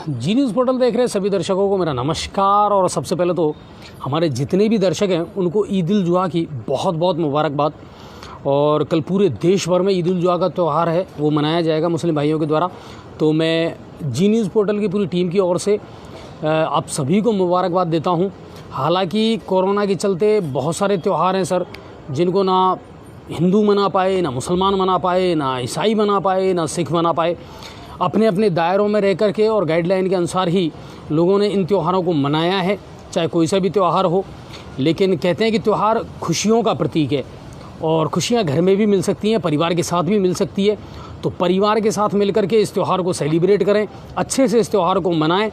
जी news portal देख रहे सभी दर्शकों को मेरा नमस्कार। और सबसे पहले तो हमारे जितने भी दर्शक हैं उनको ईद उल जुहा की बहुत बहुत मुबारकबाद। और कल पूरे देश भर में ईद उल जुहा का त्यौहार है, वो मनाया जाएगा मुस्लिम भाइयों के द्वारा। तो मैं जी न्यूज़ पोर्टल की पूरी टीम की ओर से आप सभी को मुबारकबाद देता हूं। हालांकि कोरोना के चलते बहुत सारे त्यौहार हैं सर, जिनको ना हिंदू मना पाए, ना मुसलमान मना पाए, ना ईसाई मना पाए, ना सिख मना पाए। अपने अपने दायरों में रह कर के और गाइडलाइन के अनुसार ही लोगों ने इन त्योहारों को मनाया है, चाहे कोई सा भी त्यौहार हो। लेकिन कहते हैं कि त्यौहार खुशियों का प्रतीक है और खुशियां घर में भी मिल सकती हैं, परिवार के साथ भी मिल सकती है। तो परिवार के साथ मिलकर के इस त्यौहार को सेलिब्रेट करें, अच्छे से इस त्यौहार को मनाएं।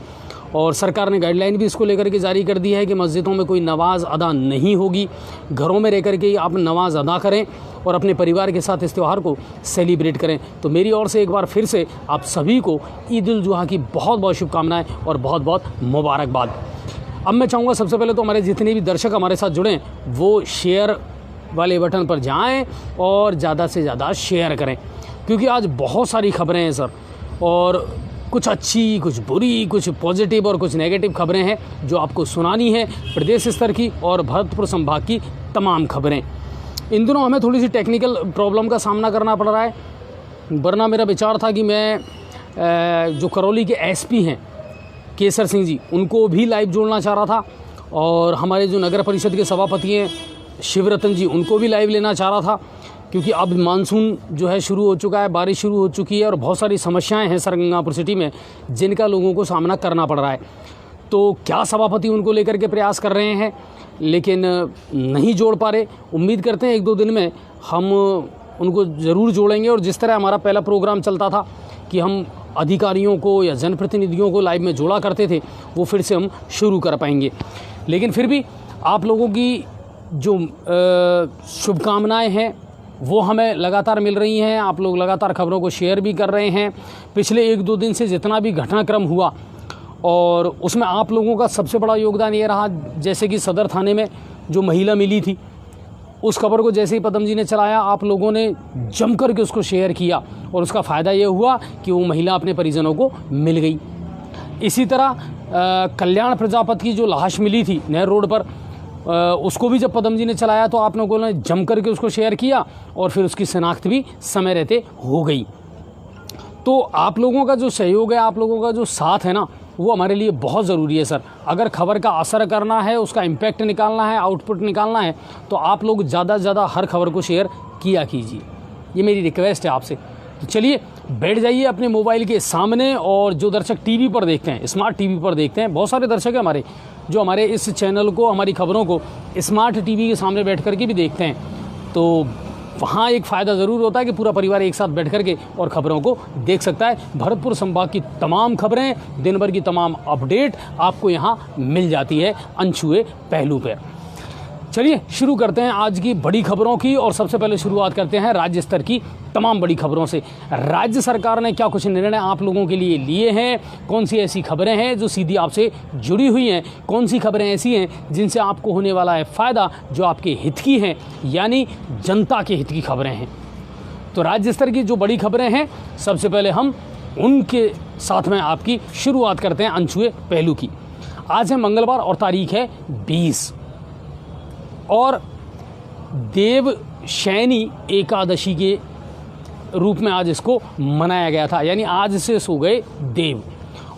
और सरकार ने गाइडलाइन भी इसको लेकर के जारी कर दी है कि मस्जिदों में कोई नमाज अदा नहीं होगी, घरों में रह कर के आप नमाज अदा करें और अपने परिवार के साथ इस त्यौहार को सेलिब्रेट करें। तो मेरी ओर से एक बार फिर से आप सभी को ईद उल जुहा की बहुत बहुत शुभकामनाएं और बहुत बहुत मुबारकबाद। अब मैं चाहूँगा सबसे पहले तो हमारे जितने भी दर्शक हमारे साथ जुड़ें वो शेयर वाले बटन पर जाएँ और ज़्यादा से ज़्यादा शेयर करें, क्योंकि आज बहुत सारी खबरें हैं सर, और कुछ अच्छी, कुछ बुरी, कुछ पॉजिटिव और कुछ नेगेटिव खबरें हैं जो आपको सुनानी है, प्रदेश स्तर की और भरतपुर संभाग की तमाम खबरें। इन दिनों हमें थोड़ी सी टेक्निकल प्रॉब्लम का सामना करना पड़ रहा है, वरना मेरा विचार था कि मैं जो करौली के एसपी हैं केसर सिंह जी, उनको भी लाइव जोड़ना चाह रहा था, और हमारे जो नगर परिषद के सभापति हैं शिवरतन जी, उनको भी लाइव लेना चाह रहा था, क्योंकि अब मानसून जो है शुरू हो चुका है, बारिश शुरू हो चुकी है और बहुत सारी समस्याएं हैं सर गंगापुर सिटी में जिनका लोगों को सामना करना पड़ रहा है। तो क्या सभापति उनको लेकर के प्रयास कर रहे हैं, लेकिन नहीं जोड़ पा रहे। उम्मीद करते हैं एक दो दिन में हम उनको ज़रूर जोड़ेंगे, और जिस तरह हमारा पहला प्रोग्राम चलता था कि हम अधिकारियों को या जनप्रतिनिधियों को लाइव में जोड़ा करते थे, वो फिर से हम शुरू कर पाएंगे। लेकिन फिर भी आप लोगों की जो शुभकामनाएँ हैं वो हमें लगातार मिल रही हैं। आप लोग लगातार खबरों को शेयर भी कर रहे हैं। पिछले एक दो दिन से जितना भी घटनाक्रम हुआ, और उसमें आप लोगों का सबसे बड़ा योगदान ये रहा, जैसे कि सदर थाने में जो महिला मिली थी, उस खबर को जैसे ही पदम जी ने चलाया, आप लोगों ने जम कर के उसको शेयर किया, और उसका फ़ायदा ये हुआ कि वो महिला अपने परिजनों को मिल गई। इसी तरह कल्याण प्रजापति की जो लाश मिली थी नहर रोड पर, उसको भी जब पदम जी ने चलाया तो आप लोगों ने जम करके उसको शेयर किया, और फिर उसकी शनाख्त भी समय रहते हो गई। तो आप लोगों का जो सहयोग है, आप लोगों का जो साथ है ना, वो हमारे लिए बहुत ज़रूरी है सर। अगर खबर का असर करना है, उसका इम्पैक्ट निकालना है, आउटपुट निकालना है, तो आप लोग ज़्यादा से ज़्यादा हर खबर को शेयर किया कीजिए, ये मेरी रिक्वेस्ट है आपसे। तो चलिए बैठ जाइए अपने मोबाइल के सामने, और जो दर्शक टीवी पर देखते हैं, स्मार्ट टीवी पर देखते हैं, बहुत सारे दर्शक हैं हमारे जो हमारे इस चैनल को, हमारी खबरों को स्मार्ट टीवी के सामने बैठ कर के भी देखते हैं। तो वहाँ एक फ़ायदा ज़रूर होता है कि पूरा परिवार एक साथ बैठ कर के और ख़बरों को देख सकता है। भरतपुर संभाग की तमाम खबरें, दिन भर की तमाम अपडेट आपको यहाँ मिल जाती है अनछुए पहलू पर। चलिए शुरू करते हैं आज की बड़ी खबरों की, और सबसे पहले शुरुआत करते हैं राज्य स्तर की तमाम बड़ी खबरों से। राज्य सरकार ने क्या कुछ निर्णय आप लोगों के लिए लिए हैं, कौन सी ऐसी खबरें हैं जो सीधी आपसे जुड़ी हुई हैं, कौन सी खबरें ऐसी हैं जिनसे आपको होने वाला है फ़ायदा, जो आपके हित की हैं, यानी जनता के हित की खबरें हैं। तो राज्य स्तर की जो बड़ी खबरें हैं, सबसे पहले हम उनके साथ में आपकी शुरुआत करते हैं अनछुए पहलू की। आज है मंगलवार और तारीख है 20, और देव शयनी एकादशी के रूप में आज इसको मनाया गया था, यानी आज से सो गए देव।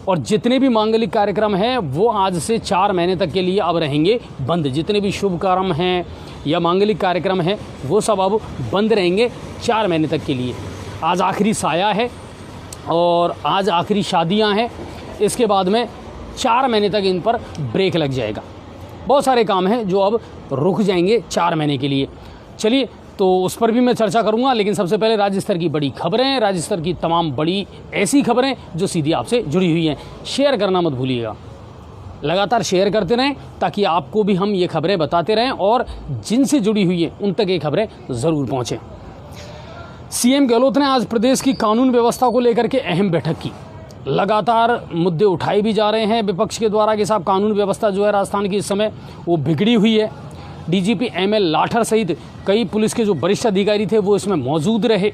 और जितने भी मांगलिक कार्यक्रम हैं वो आज से 4 महीने तक के लिए अब रहेंगे बंद। जितने भी शुभ कर्म हैं या मांगलिक कार्यक्रम हैं वो सब अब बंद रहेंगे 4 महीने तक के लिए। आज आखिरी साया है और आज आखिरी शादियां हैं। इसके बाद में 4 महीने तक इन पर ब्रेक लग जाएगा। बहुत सारे काम हैं जो अब रुक जाएंगे 4 महीने के लिए। चलिए, तो उस पर भी मैं चर्चा करूंगा, लेकिन सबसे पहले राज्य स्तर की बड़ी खबरें, राज्य स्तर की तमाम बड़ी ऐसी खबरें जो सीधी आपसे जुड़ी हुई हैं। शेयर करना मत भूलिएगा, लगातार शेयर करते रहें ताकि आपको भी हम ये खबरें बताते रहें, और जिनसे जुड़ी हुई हैं उन तक ये खबरें ज़रूर पहुँचें। सीएम गहलोत ने आज प्रदेश की कानून व्यवस्था को लेकर के अहम बैठक की। लगातार मुद्दे उठाए भी जा रहे हैं विपक्ष के द्वारा कि साहब कानून व्यवस्था जो है राजस्थान की इस समय वो बिगड़ी हुई है। डीजीपी एमएल लाठर सहित कई पुलिस के जो वरिष्ठ अधिकारी थे वो इसमें मौजूद रहे,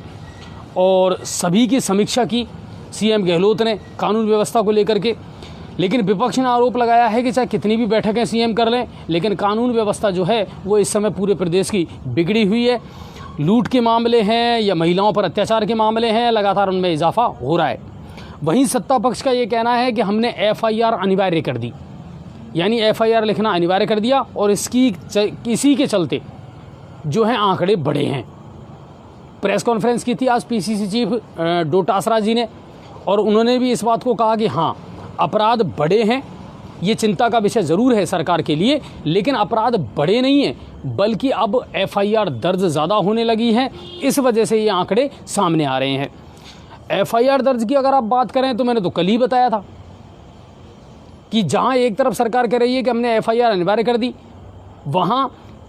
और सभी की समीक्षा की सीएम गहलोत ने कानून व्यवस्था को लेकर के। लेकिन विपक्ष ने आरोप लगाया है कि चाहे कितनी भी बैठकें सीएम कर लें, लेकिन कानून व्यवस्था जो है वो इस समय पूरे प्रदेश की बिगड़ी हुई है। लूट के मामले हैं या महिलाओं पर अत्याचार के मामले हैं, लगातार उनमें इजाफा हो रहा है। वहीं सत्ता पक्ष का ये कहना है कि हमने एफआईआर अनिवार्य कर दी, यानी एफआईआर लिखना अनिवार्य कर दिया और इसी के चलते जो है आंकड़े बढ़े हैं। प्रेस कॉन्फ्रेंस की थी आज पीसीसी चीफ डोटासरा जी ने, और उन्होंने भी इस बात को कहा कि हाँ, अपराध बढ़े हैं, ये चिंता का विषय ज़रूर है सरकार के लिए, लेकिन अपराध बढ़े नहीं हैं, बल्कि अब एफआईआर दर्ज ज़्यादा होने लगी है, इस वजह से ये आंकड़े सामने आ रहे हैं। एफआईआर दर्ज की अगर आप बात करें तो मैंने तो कल ही बताया था कि जहां एक तरफ सरकार कह रही है कि हमने एफआईआर अनिवार्य कर दी, वहां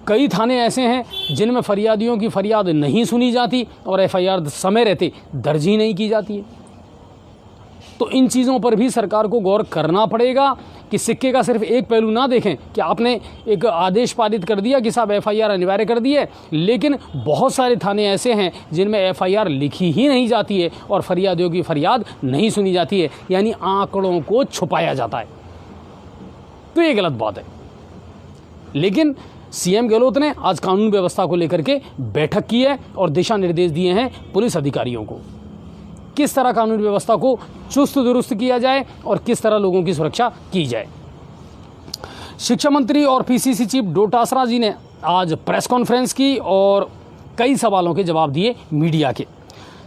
कई थाने ऐसे हैं जिनमें फरियादियों की फरियाद नहीं सुनी जाती और एफआईआर समय रहते दर्ज ही नहीं की जाती है। तो इन चीज़ों पर भी सरकार को गौर करना पड़ेगा कि सिक्के का सिर्फ एक पहलू ना देखें कि आपने एक आदेश पारित कर दिया कि साहब एफआईआर अनिवार्य कर दी है, लेकिन बहुत सारे थाने ऐसे हैं जिनमें एफआईआर लिखी ही नहीं जाती है और फरियादियों की फरियाद नहीं सुनी जाती है, यानी आंकड़ों को छुपाया जाता है। तो ये गलत बात है। लेकिन सीएम गहलोत ने आज कानून व्यवस्था को लेकर के बैठक की है और दिशा निर्देश दिए हैं पुलिस अधिकारियों को, किस तरह कानून व्यवस्था को चुस्त दुरुस्त किया जाए और किस तरह लोगों की सुरक्षा की जाए। शिक्षा मंत्री और पीसीसी चीफ डोटासरा जी ने आज प्रेस कॉन्फ्रेंस की और कई सवालों के जवाब दिए मीडिया के।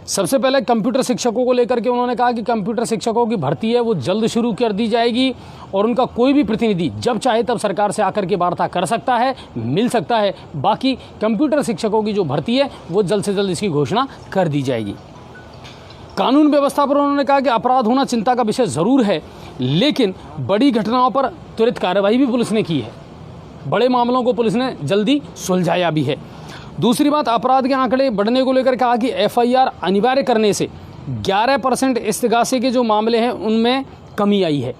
सबसे पहले कंप्यूटर शिक्षकों को लेकर के उन्होंने कहा कि कंप्यूटर शिक्षकों की भर्ती है वो जल्द शुरू कर दी जाएगी और उनका कोई भी प्रतिनिधि जब चाहे तब सरकार से आकर के वार्ता कर सकता है, मिल सकता है। बाकी कंप्यूटर शिक्षकों की जो भर्ती है वो जल्द से जल्द इसकी घोषणा कर दी जाएगी। कानून व्यवस्था पर उन्होंने कहा कि अपराध होना चिंता का विषय ज़रूर है, लेकिन बड़ी घटनाओं पर त्वरित कार्रवाई भी पुलिस ने की है, बड़े मामलों को पुलिस ने जल्दी सुलझाया भी है। दूसरी बात, अपराध के आंकड़े बढ़ने को लेकर कहा कि एफआईआर अनिवार्य करने से 11% इस्तिगासे के जो मामले हैं उनमें कमी आई है।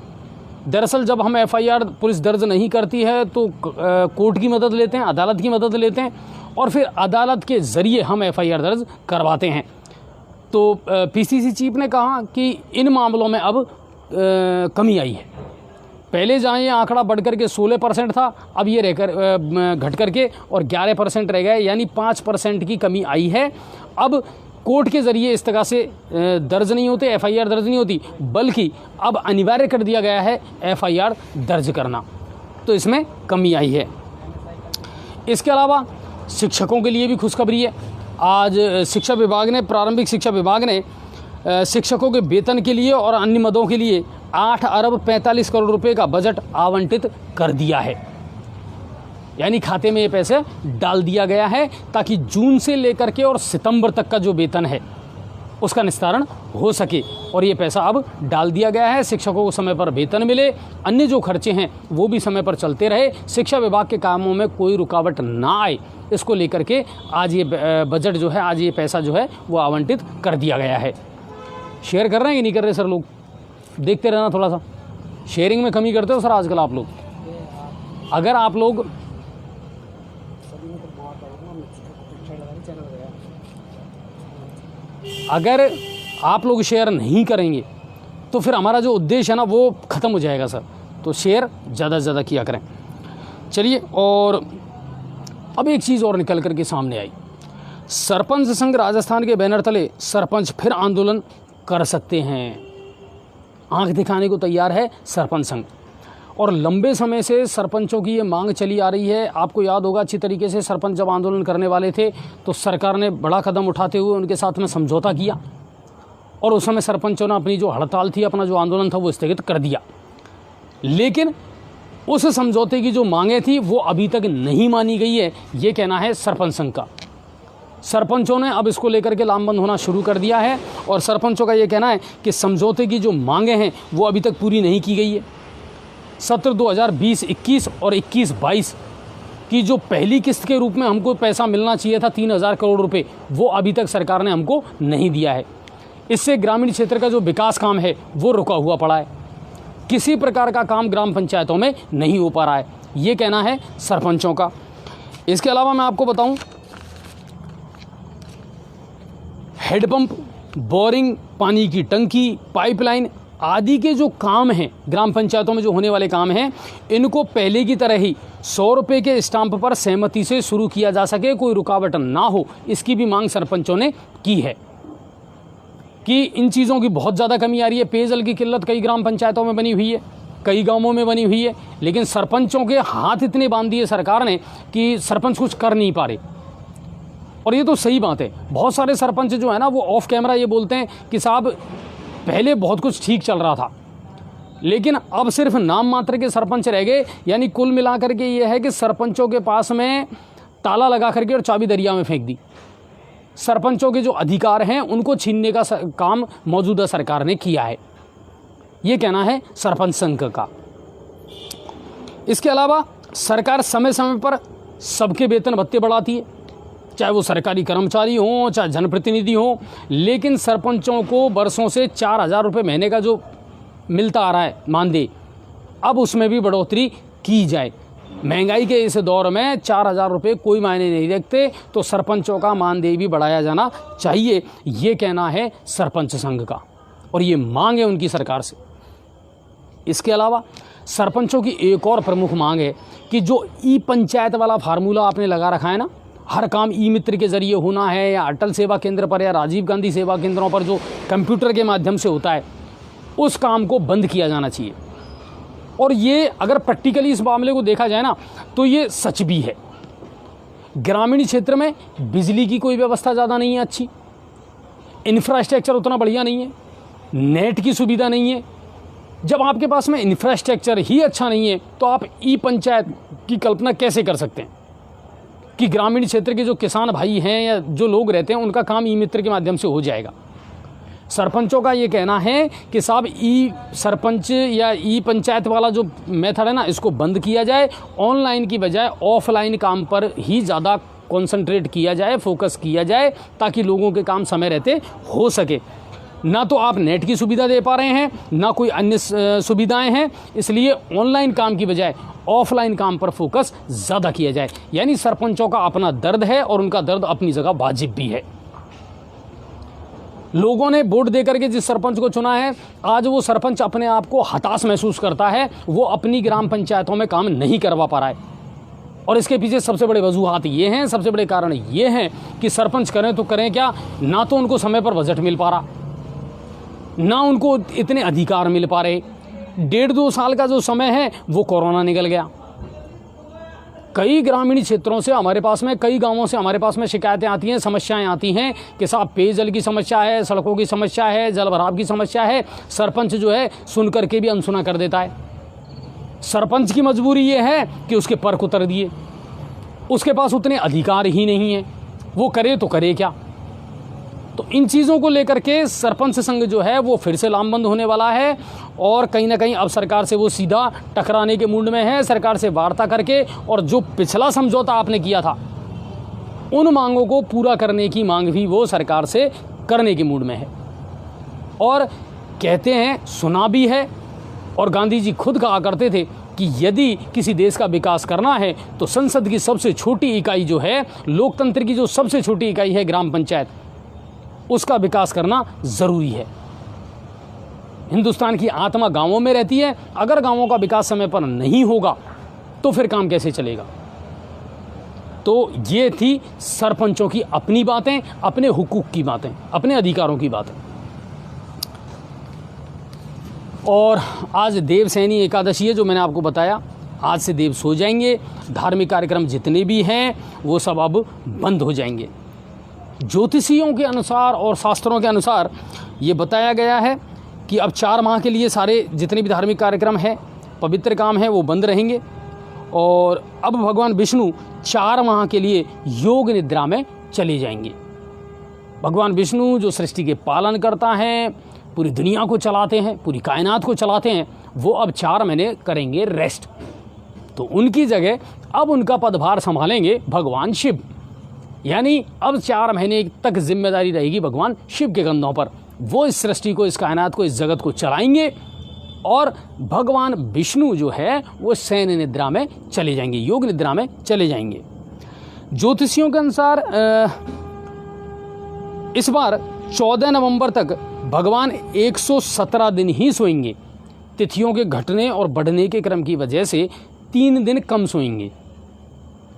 दरअसल जब हम एफआईआर पुलिस दर्ज नहीं करती है तो कोर्ट की मदद लेते हैं, अदालत की मदद लेते हैं और फिर अदालत के ज़रिए हम एफआईआर दर्ज करवाते हैं। तो पीसीसी चीफ ने कहा कि इन मामलों में अब कमी आई है। पहले जहाँ ये आंकड़ा बढ़ करके 16% था, अब ये रहकर घट करके और 11% रह गए, यानी 5% की कमी आई है। अब कोर्ट के ज़रिए इस्तिगासे दर्ज नहीं होते, एफआईआर दर्ज नहीं होती, बल्कि अब अनिवार्य कर दिया गया है एफआईआर दर्ज करना, तो इसमें कमी आई है। इसके अलावा शिक्षकों के लिए भी खुशखबरी है। आज शिक्षा विभाग ने, प्रारंभिक शिक्षा विभाग ने शिक्षकों के वेतन के लिए और अन्य मदों के लिए 8 अरब 45 करोड़ रुपए का बजट आवंटित कर दिया है, यानी खाते में ये पैसे डाल दिया गया है ताकि जून से लेकर के और सितंबर तक का जो वेतन है उसका निस्तारण हो सके, और ये पैसा अब डाल दिया गया है। शिक्षकों को समय पर वेतन मिले, अन्य जो खर्चे हैं वो भी समय पर चलते रहे, शिक्षा विभाग के कामों में कोई रुकावट ना आए, इसको लेकर के आज ये बजट जो है, आज ये पैसा जो है वो आवंटित कर दिया गया है। शेयर कर रहे हैं कि नहीं कर रहे सर? लोग देखते रहना, थोड़ा सा शेयरिंग में कमी करते हो सर आजकल आप लोग। अगर आप लोग शेयर नहीं करेंगे तो फिर हमारा जो उद्देश्य है ना वो ख़त्म हो जाएगा सर। तो शेयर ज़्यादा से ज़्यादा किया करें। चलिए, और अब एक चीज़ और निकल करके सामने आई। सरपंच संघ राजस्थान के बैनर तले सरपंच फिर आंदोलन कर सकते हैं, आंख दिखाने को तैयार है सरपंच संघ। और लंबे समय से सरपंचों की ये मांग चली आ रही है। आपको याद होगा अच्छी तरीके से, सरपंच जब आंदोलन करने वाले थे तो सरकार ने बड़ा कदम उठाते हुए उनके साथ में समझौता किया और उस समय सरपंचों ने अपनी जो हड़ताल थी, अपना जो आंदोलन था वो स्थगित कर दिया। लेकिन उस समझौते की जो मांगें थी वो अभी तक नहीं मानी गई है, ये कहना है सरपंच संघ का। सरपंचों ने अब इसको लेकर के लामबंद होना शुरू कर दिया है और सरपंचों का ये कहना है कि समझौते की जो मांगें हैं वो अभी तक पूरी नहीं की गई है। सत्र 2020-21 और 21-22 की जो पहली किस्त के रूप में हमको पैसा मिलना चाहिए था 3000 करोड़ रुपए, वो अभी तक सरकार ने हमको नहीं दिया है। इससे ग्रामीण क्षेत्र का जो विकास काम है वो रुका हुआ पड़ा है, किसी प्रकार का काम ग्राम पंचायतों में नहीं हो पा रहा है, ये कहना है सरपंचों का। इसके अलावा मैं आपको बताऊं, हेडपंप, बोरिंग, पानी की टंकी, पाइपलाइन आदि के जो काम हैं, ग्राम पंचायतों में जो होने वाले काम हैं, इनको पहले की तरह ही 100 रुपये के स्टाम्प पर सहमति से शुरू किया जा सके, कोई रुकावट ना हो, इसकी भी मांग सरपंचों ने की है। कि इन चीज़ों की बहुत ज़्यादा कमी आ रही है। पेयजल की किल्लत कई ग्राम पंचायतों में बनी हुई है, कई गांवों में बनी हुई है, लेकिन सरपंचों के हाथ इतने बांध दिए सरकार ने कि सरपंच कुछ कर नहीं पा रहे। और ये तो सही बात है। बहुत सारे सरपंच जो है ना, वो ऑफ कैमरा ये बोलते हैं कि साहब पहले बहुत कुछ ठीक चल रहा था, लेकिन अब सिर्फ नाम मात्र के सरपंच रह गए। यानी कुल मिलाकर के ये है कि सरपंचों के पास में ताला लगा करके और चाबी दरिया में फेंक दी। सरपंचों के जो अधिकार हैं उनको छीनने का काम मौजूदा सरकार ने किया है, ये कहना है सरपंच संघ का। इसके अलावा सरकार समय समय पर सबके वेतन भत्ते बढ़ाती है, चाहे वो सरकारी कर्मचारी हों, चाहे जनप्रतिनिधि हों, लेकिन सरपंचों को वर्षों से 4,000 रुपये महीने का जो मिलता आ रहा है मानदेय, अब उसमें भी बढ़ोतरी की जाए। महंगाई के इस दौर में 4,000 रुपये कोई मायने नहीं रखते, तो सरपंचों का मानदेय भी बढ़ाया जाना चाहिए, ये कहना है सरपंच संघ का, और ये मांग है उनकी सरकार से। इसके अलावा सरपंचों की एक और प्रमुख मांग है कि जो ई पंचायत वाला फार्मूला आपने लगा रखा है ना, हर काम ई मित्र के ज़रिए होना है, या अटल सेवा केंद्र पर या राजीव गांधी सेवा केंद्रों पर जो कंप्यूटर के माध्यम से होता है, उस काम को बंद किया जाना चाहिए। और ये अगर प्रैक्टिकली इस मामले को देखा जाए ना, तो ये सच भी है। ग्रामीण क्षेत्र में बिजली की कोई व्यवस्था ज़्यादा नहीं है अच्छी, इंफ्रास्ट्रक्चर उतना बढ़िया नहीं है, नेट की सुविधा नहीं है। जब आपके पास में इंफ्रास्ट्रक्चर ही अच्छा नहीं है, तो आप ई पंचायत की कल्पना कैसे कर सकते हैं कि ग्रामीण क्षेत्र के जो किसान भाई हैं या जो लोग रहते हैं, उनका काम ई मित्र के माध्यम से हो जाएगा। सरपंचों का ये कहना है कि साहब ई सरपंच या ई पंचायत वाला जो मेथड है ना, इसको बंद किया जाए, ऑनलाइन की बजाय ऑफलाइन काम पर ही ज़्यादा कंसंट्रेट किया जाए, फोकस किया जाए, ताकि लोगों के काम समय रहते हो सके। ना तो आप नेट की सुविधा दे पा रहे हैं, ना कोई अन्य सुविधाएं हैं, इसलिए ऑनलाइन काम की बजाय ऑफलाइन काम पर फोकस ज़्यादा किया जाए। यानी सरपंचों का अपना दर्द है और उनका दर्द अपनी जगह वाजिब भी है। लोगों ने वोट देकर के जिस सरपंच को चुना है, आज वो सरपंच अपने आप को हताश महसूस करता है, वो अपनी ग्राम पंचायतों में काम नहीं करवा पा रहा है। और इसके पीछे सबसे बड़े वजूहात ये हैं, सबसे बड़े कारण ये हैं कि सरपंच करें तो करें क्या, ना तो उनको समय पर बजट मिल पा रहा, ना उनको इतने अधिकार मिल पा रहे। 1.5-2 साल का जो समय है वो कोरोना निकल गया। कई ग्रामीण क्षेत्रों से हमारे पास में, कई गांवों से हमारे पास में शिकायतें आती हैं, समस्याएं आती हैं कि साहब पेयजल की समस्या है, सड़कों की समस्या है, जल भराव की समस्या है। सरपंच जो है सुन करके भी अनसुना कर देता है। सरपंच की मजबूरी ये है कि उसके पर उतर दिए, उसके पास उतने अधिकार ही नहीं है, वो करे तो करे क्या। तो इन चीज़ों को लेकर के सरपंच संघ जो है वो फिर से लामबंद होने वाला है, और कहीं ना कहीं अब सरकार से वो सीधा टकराने के मूड में है। सरकार से वार्ता करके, और जो पिछला समझौता आपने किया था, उन मांगों को पूरा करने की मांग भी वो सरकार से करने के मूड में है। और कहते हैं, सुना भी है, और गांधी जी खुद कहा करते थे कि यदि किसी देश का विकास करना है तो संसद की सबसे छोटी इकाई जो है, लोकतंत्र की जो सबसे छोटी इकाई है ग्राम पंचायत, उसका विकास करना ज़रूरी है। हिंदुस्तान की आत्मा गांवों में रहती है। अगर गांवों का विकास समय पर नहीं होगा तो फिर काम कैसे चलेगा। तो ये थी सरपंचों की अपनी बातें, अपने हुकूक की बातें, अपने अधिकारों की बातें। और आज देवसैनी एकादशी है, जो मैंने आपको बताया। आज से देव सो जाएंगे, धार्मिक कार्यक्रम जितने भी हैं वो सब अब बंद हो जाएंगे। ज्योतिषियों के अनुसार और शास्त्रों के अनुसार ये बताया गया है कि अब 4 माह के लिए सारे जितने भी धार्मिक कार्यक्रम हैं, पवित्र काम हैं, वो बंद रहेंगे। और अब भगवान विष्णु 4 माह के लिए योग निद्रा में चले जाएंगे। भगवान विष्णु जो सृष्टि के पालन करता है, पूरी दुनिया को चलाते हैं, पूरी कायनात को चलाते हैं, वो अब 4 महीने करेंगे रेस्ट। तो उनकी जगह अब उनका पदभार संभालेंगे भगवान शिव। यानी अब 4 महीने तक जिम्मेदारी रहेगी भगवान शिव के कंधों पर। वो इस सृष्टि को, इस कायनात को, इस जगत को चलाएंगे। और भगवान विष्णु जो है वो शयन निद्रा में चले जाएंगे, योग निद्रा में चले जाएंगे। ज्योतिषियों के अनुसार इस बार 14 नवंबर तक भगवान 117 दिन ही सोएंगे। तिथियों के घटने और बढ़ने के क्रम की वजह से 3 दिन कम सोएंगे।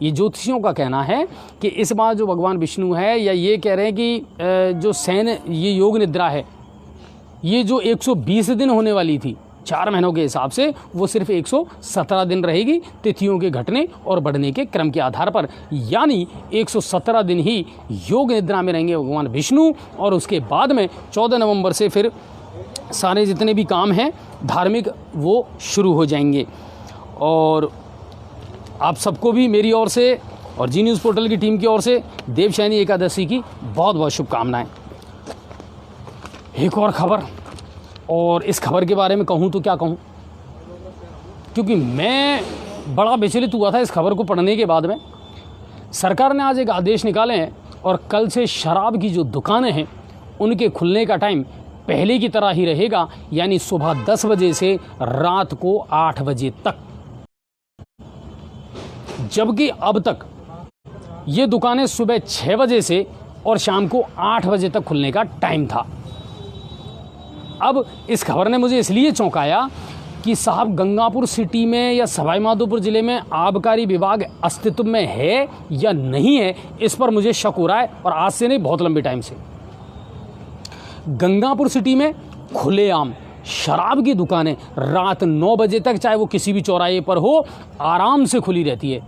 ये ज्योतिषियों का कहना है कि इस बार जो भगवान विष्णु है, या ये कह रहे हैं कि जो शयन ये योग निद्रा है, ये जो 120 दिन होने वाली थी 4 महीनों के हिसाब से, वो सिर्फ 117 दिन रहेगी तिथियों के घटने और बढ़ने के क्रम के आधार पर। यानी 117 दिन ही योग निद्रा में रहेंगे भगवान विष्णु, और उसके बाद में 14 नवंबर से फिर सारे जितने भी काम हैं धार्मिक वो शुरू हो जाएंगे। और आप सबको भी मेरी ओर से और जी न्यूज़ पोर्टल की टीम की ओर से देवशयनी एकादशी की बहुत बहुत शुभकामनाएं। एक और खबर, और इस खबर के बारे में कहूँ तो क्या कहूँ, क्योंकि मैं बड़ा विचलित हुआ था इस खबर को पढ़ने के बाद में। सरकार ने आज एक आदेश निकाले हैं और कल से शराब की जो दुकानें हैं उनके खुलने का टाइम पहले की तरह ही रहेगा, यानी सुबह 10 बजे से रात को 8 बजे तक। जबकि अब तक ये दुकानें सुबह 6 बजे से और शाम को 8 बजे तक खुलने का टाइम था। अब इस खबर ने मुझे इसलिए चौंकाया कि साहब गंगापुर सिटी में या सवाई माधोपुर ज़िले में आबकारी विभाग अस्तित्व में है या नहीं है, इस पर मुझे शक हो रहा है, और आज से नहीं बहुत लंबे टाइम से। गंगापुर सिटी में खुलेआम शराब की दुकानें रात 9 बजे तक, चाहे वो किसी भी चौराहे पर हो, आराम से खुली रहती है।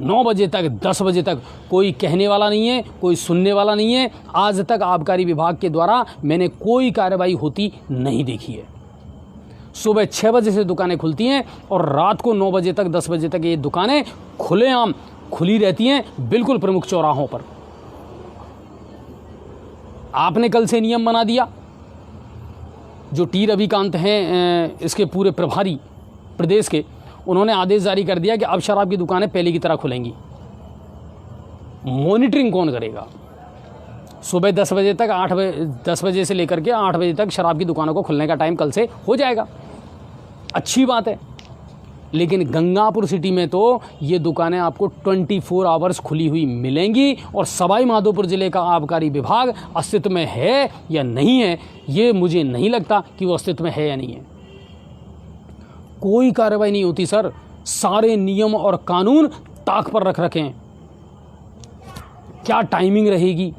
9 बजे तक, 10 बजे तक कोई कहने वाला नहीं है, कोई सुनने वाला नहीं है। आज तक आबकारी विभाग के द्वारा मैंने कोई कार्रवाई होती नहीं देखी है। सुबह 6 बजे से दुकानें खुलती हैं और रात को 9 बजे तक, 10 बजे तक ये दुकानें खुलेआम खुली रहती हैं, बिल्कुल प्रमुख चौराहों पर। आपने कल से नियम बना दिया। जो टी रविकांत हैं इसके पूरे प्रभारी प्रदेश के, उन्होंने आदेश जारी कर दिया कि अब शराब की दुकानें पहले की तरह खुलेंगी। मॉनिटरिंग कौन करेगा? सुबह 10 बजे तक 10 बजे से लेकर के 8 बजे तक शराब की दुकानों को खुलने का टाइम कल से हो जाएगा, अच्छी बात है। लेकिन गंगापुर सिटी में तो ये दुकानें आपको 24 आवर्स खुली हुई मिलेंगी, और सवाई माधोपुर ज़िले का आबकारी विभाग अस्तित्व में है या नहीं है, ये मुझे नहीं लगता कि वो अस्तित्व में है या नहीं है। कोई कार्रवाई नहीं होती सर, सारे नियम और कानून ताक पर रख रखे हैं। क्या टाइमिंग रहेगी?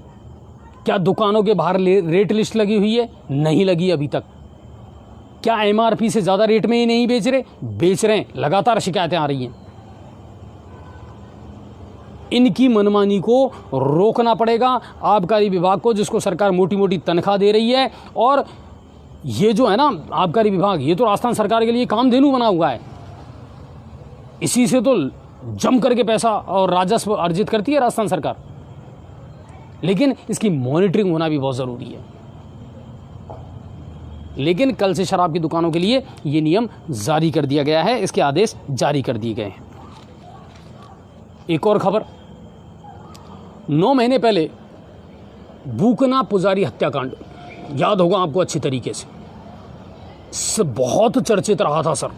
क्या दुकानों के बाहर रेट लिस्ट लगी हुई है? नहीं लगी अभी तक। क्या एमआरपी से ज़्यादा रेट में ही नहीं बेच रहे? बेच रहे हैं, लगातार शिकायतें आ रही हैं। इनकी मनमानी को रोकना पड़ेगा आबकारी विभाग को, जिसको सरकार मोटी मोटी तनख्वाह दे रही है। और ये जो है ना आबकारी विभाग, ये तो राजस्थान सरकार के लिए कामधेनु बना हुआ है। इसी से तो जम करके पैसा और राजस्व अर्जित करती है राजस्थान सरकार। लेकिन इसकी मॉनिटरिंग होना भी बहुत ज़रूरी है। लेकिन कल से शराब की दुकानों के लिए ये नियम जारी कर दिया गया है, इसके आदेश जारी कर दिए गए हैं। एक और खबर, 9 महीने पहले बूकना पुजारी हत्याकांड याद होगा आपको अच्छी तरीके से बहुत चर्चित रहा था सर।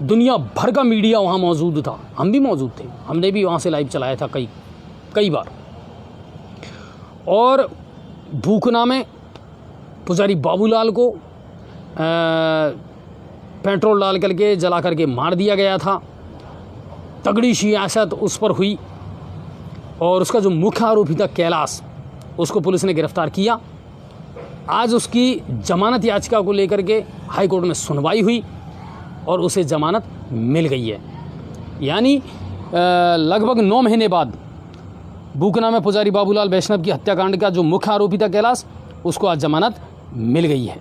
दुनिया भर का मीडिया वहाँ मौजूद था, हम भी मौजूद थे, हमने भी वहाँ से लाइव चलाया था कई बार। और बूकना में पुजारी बाबूलाल को पेट्रोल डाल करके जला करके मार दिया गया था। तगड़ी सियासत उस पर हुई, और उसका जो मुख्य आरोपी था कैलाश, उसको पुलिस ने गिरफ्तार किया। आज उसकी जमानत याचिका को लेकर के हाई कोर्ट में सुनवाई हुई और उसे जमानत मिल गई है। यानी लगभग 9 महीने बाद बूकना में पुजारी बाबूलाल वैष्णव की हत्याकांड का जो मुख्य आरोपी था कैलाश, उसको आज जमानत मिल गई है।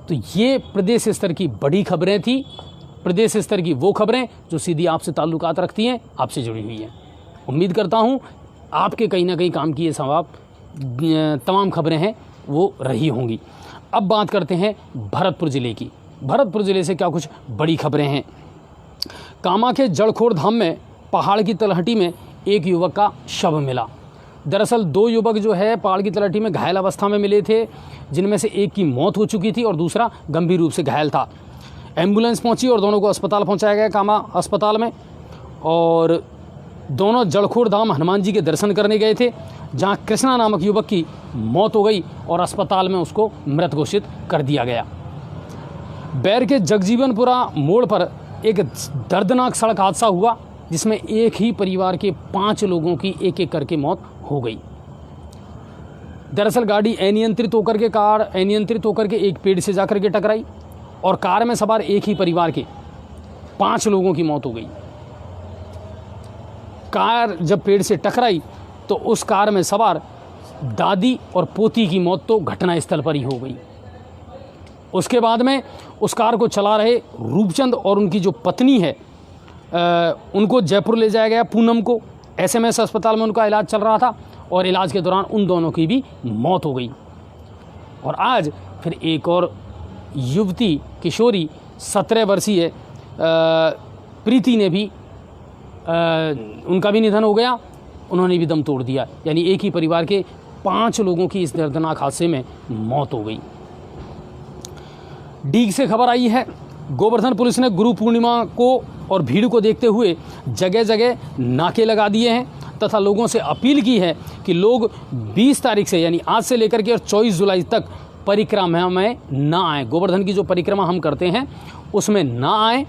तो ये प्रदेश स्तर की बड़ी खबरें थी, प्रदेश स्तर की वो खबरें जो सीधी आपसे ताल्लुकात रखती हैं, आपसे जुड़ी हुई हैं। उम्मीद करता हूँ आपके कहीं ना कहीं काम की ये सवाब तमाम खबरें हैं वो रही होंगी। अब बात करते हैं भरतपुर ज़िले की। भरतपुर ज़िले से क्या कुछ बड़ी खबरें हैं। कामा के जड़खोर धाम में पहाड़ की तलहटी में एक युवक का शव मिला। दरअसल 2 युवक जो है पहाड़ की तलहटी में घायल अवस्था में मिले थे, जिनमें से एक की मौत हो चुकी थी और दूसरा गंभीर रूप से घायल था। एम्बुलेंस पहुंची और दोनों को अस्पताल पहुंचाया गया, कामा अस्पताल में। और दोनों जड़खोर धाम हनुमान जी के दर्शन करने गए थे, जहां कृष्णा नामक युवक की मौत हो गई और अस्पताल में उसको मृत घोषित कर दिया गया। बैर के जगजीवनपुरा मोड़ पर एक दर्दनाक सड़क हादसा हुआ, जिसमें एक ही परिवार के 5 लोगों की एक एक करके मौत हो गई। दरअसल गाड़ी अनियंत्रित होकर के एक पेड़ से जाकर के टकराई और कार में सवार एक ही परिवार के 5 लोगों की मौत हो गई। कार जब पेड़ से टकराई तो उस कार में सवार दादी और पोती की मौत तो घटनास्थल पर ही हो गई। उसके बाद में उस कार को चला रहे रूपचंद और उनकी जो पत्नी है उनको जयपुर ले जाया गया। पूनम को एसएमएस अस्पताल में उनका इलाज चल रहा था और इलाज के दौरान उन दोनों की भी मौत हो गई। और आज फिर एक और युवती किशोरी 17 वर्षीय प्रीति ने भी उनका भी निधन हो गया, उन्होंने भी दम तोड़ दिया। यानी एक ही परिवार के 5 लोगों की इस दर्दनाक हादसे में मौत हो गई। डीग से खबर आई है, गोवर्धन पुलिस ने गुरु पूर्णिमा को और भीड़ को देखते हुए जगह जगह नाके लगा दिए हैं तथा लोगों से अपील की है कि लोग 20 तारीख से यानी आज से लेकर के और 24 जुलाई तक परिक्रमा में ना आए। गोवर्धन की जो परिक्रमा हम करते हैं उसमें ना आए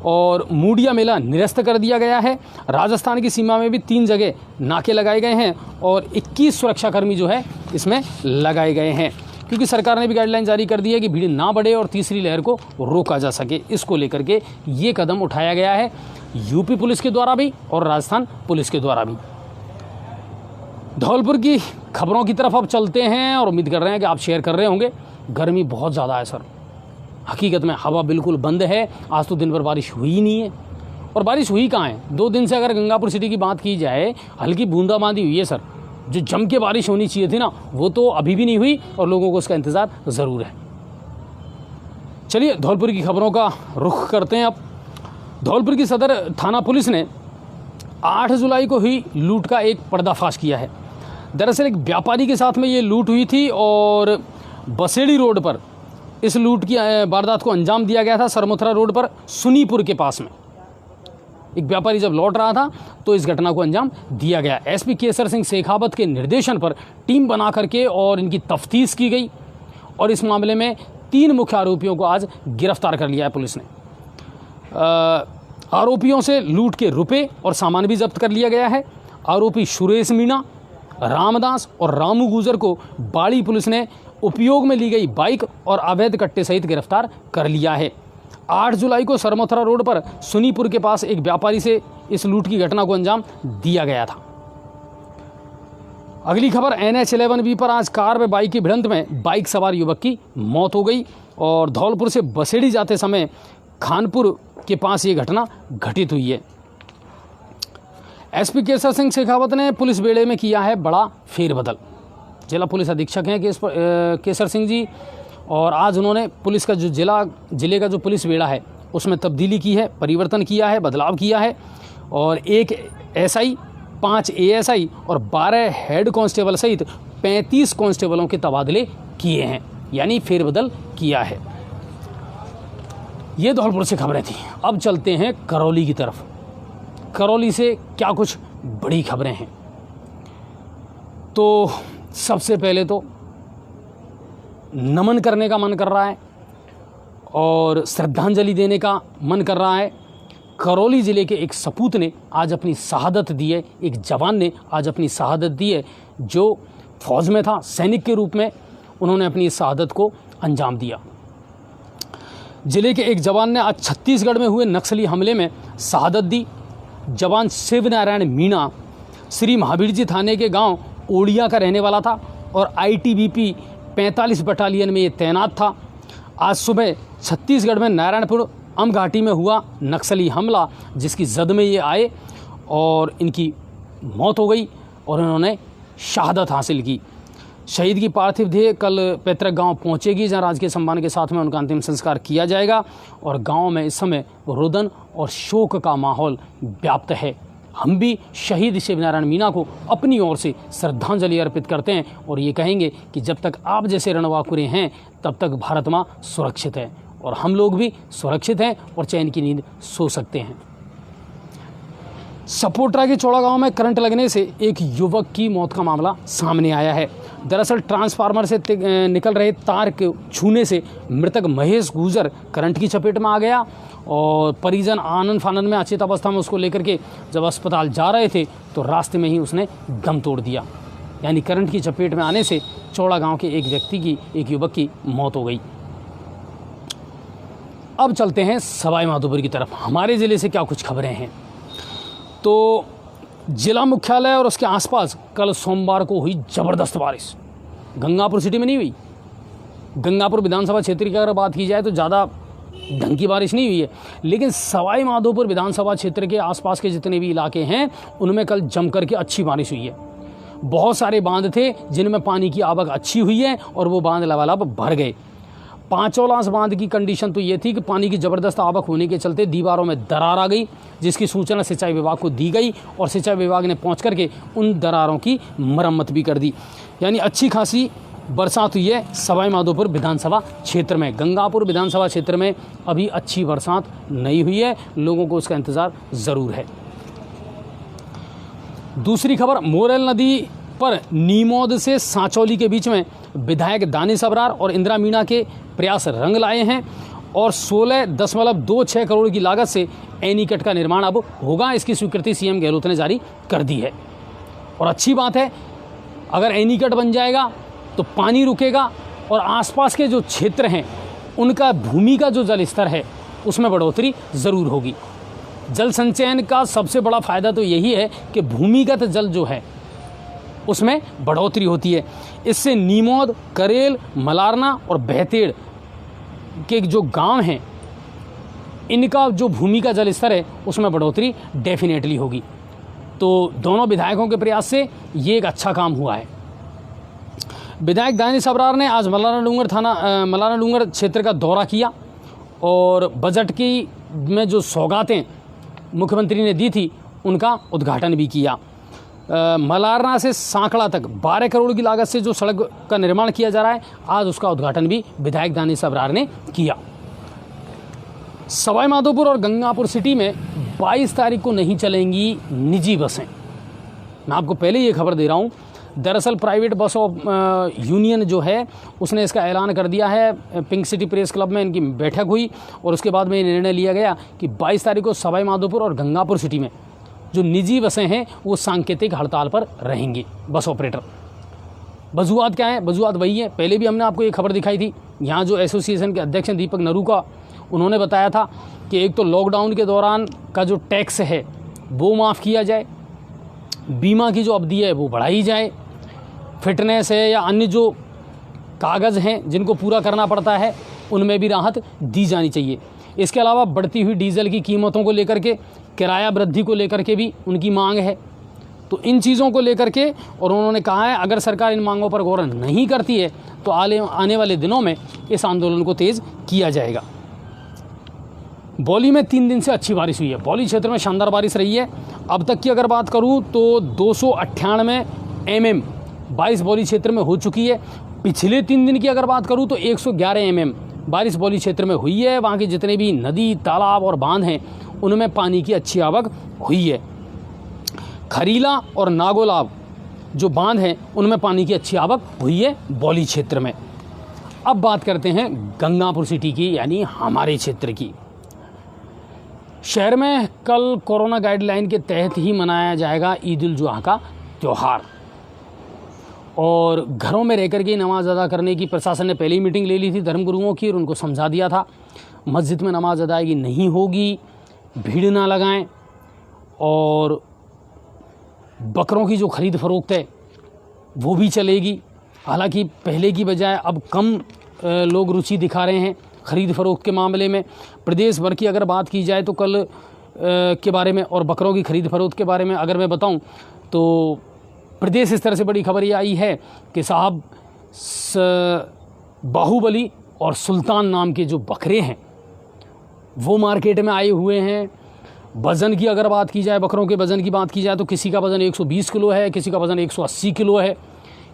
और मूडिया मेला निरस्त कर दिया गया है। राजस्थान की सीमा में भी 3 जगह नाके लगाए गए हैं और 21 सुरक्षाकर्मी जो है इसमें लगाए गए हैं, क्योंकि सरकार ने भी गाइडलाइन जारी कर दी है कि भीड़ ना बढ़े और तीसरी लहर को रोका जा सके। इसको लेकर के ये कदम उठाया गया है यूपी पुलिस के द्वारा भी और राजस्थान पुलिस के द्वारा भी। धौलपुर की खबरों की तरफ अब चलते हैं और उम्मीद कर रहे हैं कि आप शेयर कर रहे होंगे। गर्मी बहुत ज़्यादा है सर, हकीकत में हवा बिल्कुल बंद है। आज तो दिन भर बारिश हुई ही नहीं है और बारिश हुई कहाँ है। 2 दिन से अगर गंगापुर सिटी की बात की जाए, हल्की बूंदाबांदी हुई है सर। जो जम के बारिश होनी चाहिए थी ना, वो तो अभी भी नहीं हुई और लोगों को उसका इंतज़ार ज़रूर है। चलिए धौलपुर की खबरों का रुख करते हैं अब। धौलपुर की सदर थाना पुलिस ने 8 जुलाई को हुई लूट का एक पर्दाफाश किया है। दरअसल एक व्यापारी के साथ में ये लूट हुई थी और बसेड़ी रोड पर इस लूट की वारदात को अंजाम दिया गया था। सरमथुरा रोड पर सुनीपुर के पास में एक व्यापारी जब लौट रहा था तो इस घटना को अंजाम दिया गया। एसपी केसर सिंह शेखावत के निर्देशन पर टीम बना करके और इनकी तफ्तीश की गई और इस मामले में 3 मुख्य आरोपियों को आज गिरफ्तार कर लिया है पुलिस ने। आरोपियों से लूट के रुपए और सामान भी जब्त कर लिया गया है। आरोपी सुरेश मीणा, रामदास और रामू गुजर को बाड़ी पुलिस ने उपयोग में ली गई बाइक और अवैध कट्टे सहित गिरफ्तार कर लिया है। 8 जुलाई को सरमथुरा रोड पर सुनीपुर के पास एक व्यापारी से इस लूट की घटना को अंजाम दिया गया था। अगली खबर NH11B पर आज कार में बाइक की भिड़ंत में बाइक सवार युवक की मौत हो गई और धौलपुर से बसेड़ी जाते समय खानपुर के पास ये घटना घटित हुई है। एसपी केसर सिंह शेखावत ने पुलिस बेड़े में किया है बड़ा फेरबदल। जिला पुलिस अधीक्षक हैं केसर सिंह जी और आज उन्होंने पुलिस का जो जिले का जो पुलिस बेड़ा है उसमें तब्दीली की है, परिवर्तन किया है, बदलाव किया है और 1 SI, 5 ASI और 12 हेड कांस्टेबल सहित 35 कांस्टेबलों के तबादले किए हैं, यानी फेरबदल किया है। ये धौलपुर से खबरें थी। अब चलते हैं करौली की तरफ। करौली से क्या कुछ बड़ी खबरें हैं। तो सबसे पहले तो नमन करने का मन कर रहा है और श्रद्धांजलि देने का मन कर रहा है। करौली ज़िले के एक सपूत ने आज अपनी शहादत दी है, एक जवान ने आज अपनी शहादत दी है जो फौज में था, सैनिक के रूप में उन्होंने अपनी शहादत को अंजाम दिया। जिले के एक जवान ने आज छत्तीसगढ़ में हुए नक्सली हमले में शहादत दी। जवान शिवनारायण मीणा श्री महावीर जी थाने के गांव ओडिया का रहने वाला था और ITBP 45 बटालियन में ये तैनात था। आज सुबह छत्तीसगढ़ में नारायणपुर अम घाटी में हुआ नक्सली हमला, जिसकी जद में ये आए और इनकी मौत हो गई और इन्होंने शहादत हासिल की। शहीद की पार्थिव देह कल पैतृक गांव पहुंचेगी, जहां राजकीय सम्मान के साथ में उनका अंतिम संस्कार किया जाएगा और गांव में इस समय रुदन और शोक का माहौल व्याप्त है। हम भी शहीद शिवनारायण मीणा को अपनी ओर से श्रद्धांजलि अर्पित करते हैं और ये कहेंगे कि जब तक आप जैसे रणवाकुरे हैं तब तक भारत माँ सुरक्षित है और हम लोग भी सुरक्षित हैं और चैन की नींद सो सकते हैं। सपोट्रा के चौड़ा गांव में करंट लगने से एक युवक की मौत का मामला सामने आया है। दरअसल ट्रांसफार्मर से निकल रहे तार के छूने से मृतक महेश गुजर करंट की चपेट में आ गया और परिजन आनंद फानन में अचेत अवस्था में उसको लेकर के जब अस्पताल जा रहे थे तो रास्ते में ही उसने दम तोड़ दिया। यानी करंट की चपेट में आने से चौड़ा गांव के एक युवक की मौत हो गई। अब चलते हैं सवाई माधोपुर की तरफ। हमारे ज़िले से क्या कुछ खबरें हैं। तो जिला मुख्यालय और उसके आसपास कल सोमवार को हुई ज़बरदस्त बारिश। गंगापुर सिटी में नहीं हुई, गंगापुर विधानसभा क्षेत्र की अगर बात की जाए तो ज़्यादा ढंग की बारिश नहीं हुई है, लेकिन सवाई माधोपुर विधानसभा क्षेत्र के आसपास के जितने भी इलाके हैं उनमें कल जमकर के अच्छी बारिश हुई है। बहुत सारे बांध थे जिनमें पानी की आवक अच्छी हुई है और वो बांध लबालब भर गए। पांचोलांस बांध की कंडीशन तो ये थी कि पानी की ज़बरदस्त आवक होने के चलते दीवारों में दरार आ गई, जिसकी सूचना सिंचाई विभाग को दी गई और सिंचाई विभाग ने पहुंच करके उन दरारों की मरम्मत भी कर दी। यानी अच्छी खासी बरसात हुई है सवाई माधोपुर विधानसभा क्षेत्र में। गंगापुर विधानसभा क्षेत्र में अभी अच्छी बरसात नहीं हुई है, लोगों को उसका इंतज़ार ज़रूर है। दूसरी खबर, मोरेल नदी पर नीमौद से सांचौली के बीच में विधायक दानिश अबरार और इंदिरा मीणा के प्रयास रंग लाए हैं और 16.26 करोड़ की लागत से एनीकट का निर्माण अब होगा। इसकी स्वीकृति सीएम गहलोत ने जारी कर दी है और अच्छी बात है, अगर एनीकट बन जाएगा तो पानी रुकेगा और आसपास के जो क्षेत्र हैं उनका भूमि का जो जल स्तर है उसमें बढ़ोतरी ज़रूर होगी। जल संचयन का सबसे बड़ा फ़ायदा तो यही है कि भूमिगत जल जो है उसमें बढ़ोतरी होती है। इससे नीमौद, करेल, मलारना और बहतेड़ के जो गांव हैं इनका जो भूमि का जल स्तर है उसमें बढ़ोतरी डेफिनेटली होगी। तो दोनों विधायकों के प्रयास से ये एक अच्छा काम हुआ है। विधायक दानिश अबरार ने आज मलाना डूंगर क्षेत्र का दौरा किया और बजट की में जो सौगातें मुख्यमंत्री ने दी थी उनका उद्घाटन भी किया। मलारना से सांकड़ा तक 12 करोड़ की लागत से जो सड़क का निर्माण किया जा रहा है, आज उसका उद्घाटन भी विधायक दानिश अबरार ने किया। सवाई माधोपुर और गंगापुर सिटी में 22 तारीख को नहीं चलेंगी निजी बसें। मैं आपको पहले ये खबर दे रहा हूँ। दरअसल प्राइवेट बस यूनियन जो है उसने इसका ऐलान कर दिया है। पिंक सिटी प्रेस क्लब में इनकी बैठक हुई और उसके बाद में ये निर्णय लिया गया कि 22 तारीख को सवाई माधोपुर और गंगापुर सिटी में जो निजी बसें हैं वो सांकेतिक हड़ताल पर रहेंगी। बस ऑपरेटर वजूहत क्या है? वजूहत वही है, पहले भी हमने आपको ये खबर दिखाई थी। यहाँ जो एसोसिएशन के अध्यक्ष हैं दीपक नरूका, उन्होंने बताया था कि एक तो लॉकडाउन के दौरान का जो टैक्स है वो माफ़ किया जाए, बीमा की जो अवधि है वो बढ़ाई जाए, फिटनेस है या अन्य जो कागज़ हैं जिनको पूरा करना पड़ता है उनमें भी राहत दी जानी चाहिए। इसके अलावा बढ़ती हुई डीजल की कीमतों को लेकर के, किराया वृद्धि को लेकर के भी उनकी मांग है। तो इन चीज़ों को लेकर के और उन्होंने कहा है अगर सरकार इन मांगों पर गौर नहीं करती है तो आने वाले दिनों में इस आंदोलन को तेज़ किया जाएगा। बौली में 3 दिन से अच्छी बारिश हुई है। बौली क्षेत्र में शानदार बारिश रही है। अब तक की अगर बात करूं तो 298 mm बारिश बौली क्षेत्र में हो चुकी है। पिछले 3 दिन की अगर बात करूं तो 111 mm बारिश बौली क्षेत्र में हुई है। वहाँ के जितने भी नदी, तालाब और बांध हैं उनमें पानी की अच्छी आवक हुई है। खरीला और नागोलाब जो बांध हैं उनमें पानी की अच्छी आवक हुई है बौली क्षेत्र में। अब बात करते हैं गंगापुर सिटी की, यानी हमारे क्षेत्र की। शहर में कल कोरोना गाइडलाइन के तहत ही मनाया जाएगा ईद उल जुहा का त्यौहार और घरों में रहकर के नमाज अदा करने की प्रशासन ने पहले ही मीटिंग ले ली थी धर्मगुरुओं की और उनको समझा दिया था मस्जिद में नमाज अदायगी नहीं होगी, भीड़ ना लगाएं और बकरों की जो ख़रीद फ़रोख्त है वो भी चलेगी। हालांकि पहले की बजाय अब कम लोग रुचि दिखा रहे हैं ख़रीद फ़रोख्त के मामले में। प्रदेश भर की अगर बात की जाए तो कल के बारे में और बकरों की ख़रीद फ़रोख्त के बारे में अगर मैं बताऊं तो प्रदेश स्तर से बड़ी खबर ये आई है कि साहब बाहुबली और सुल्तान नाम के जो बकरे हैं वो मार्केट में आए हुए हैं। वज़न की अगर बात की जाए, बकरों के वज़न की बात की जाए तो किसी का वज़न 120 किलो है, किसी का वज़न 180 किलो है।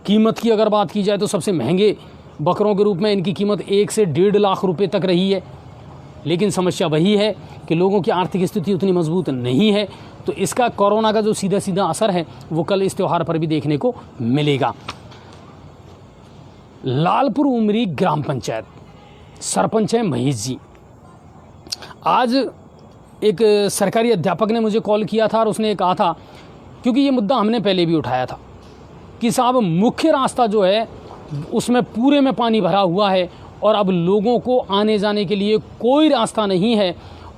कीमत की अगर बात की जाए तो सबसे महंगे बकरों के रूप में इनकी कीमत 1 से 1.5 लाख रुपए तक रही है। लेकिन समस्या वही है कि लोगों की आर्थिक स्थिति उतनी मजबूत नहीं है, तो इसका कोरोना का जो सीधा सीधा असर है वो कल इस त्यौहार पर भी देखने को मिलेगा। लालपुर उमरी ग्राम पंचायत, सरपंच है महेश जी। आज एक सरकारी अध्यापक ने मुझे कॉल किया था और उसने कहा था, क्योंकि ये मुद्दा हमने पहले भी उठाया था कि साहब मुख्य रास्ता जो है उसमें पूरे में पानी भरा हुआ है और अब लोगों को आने जाने के लिए कोई रास्ता नहीं है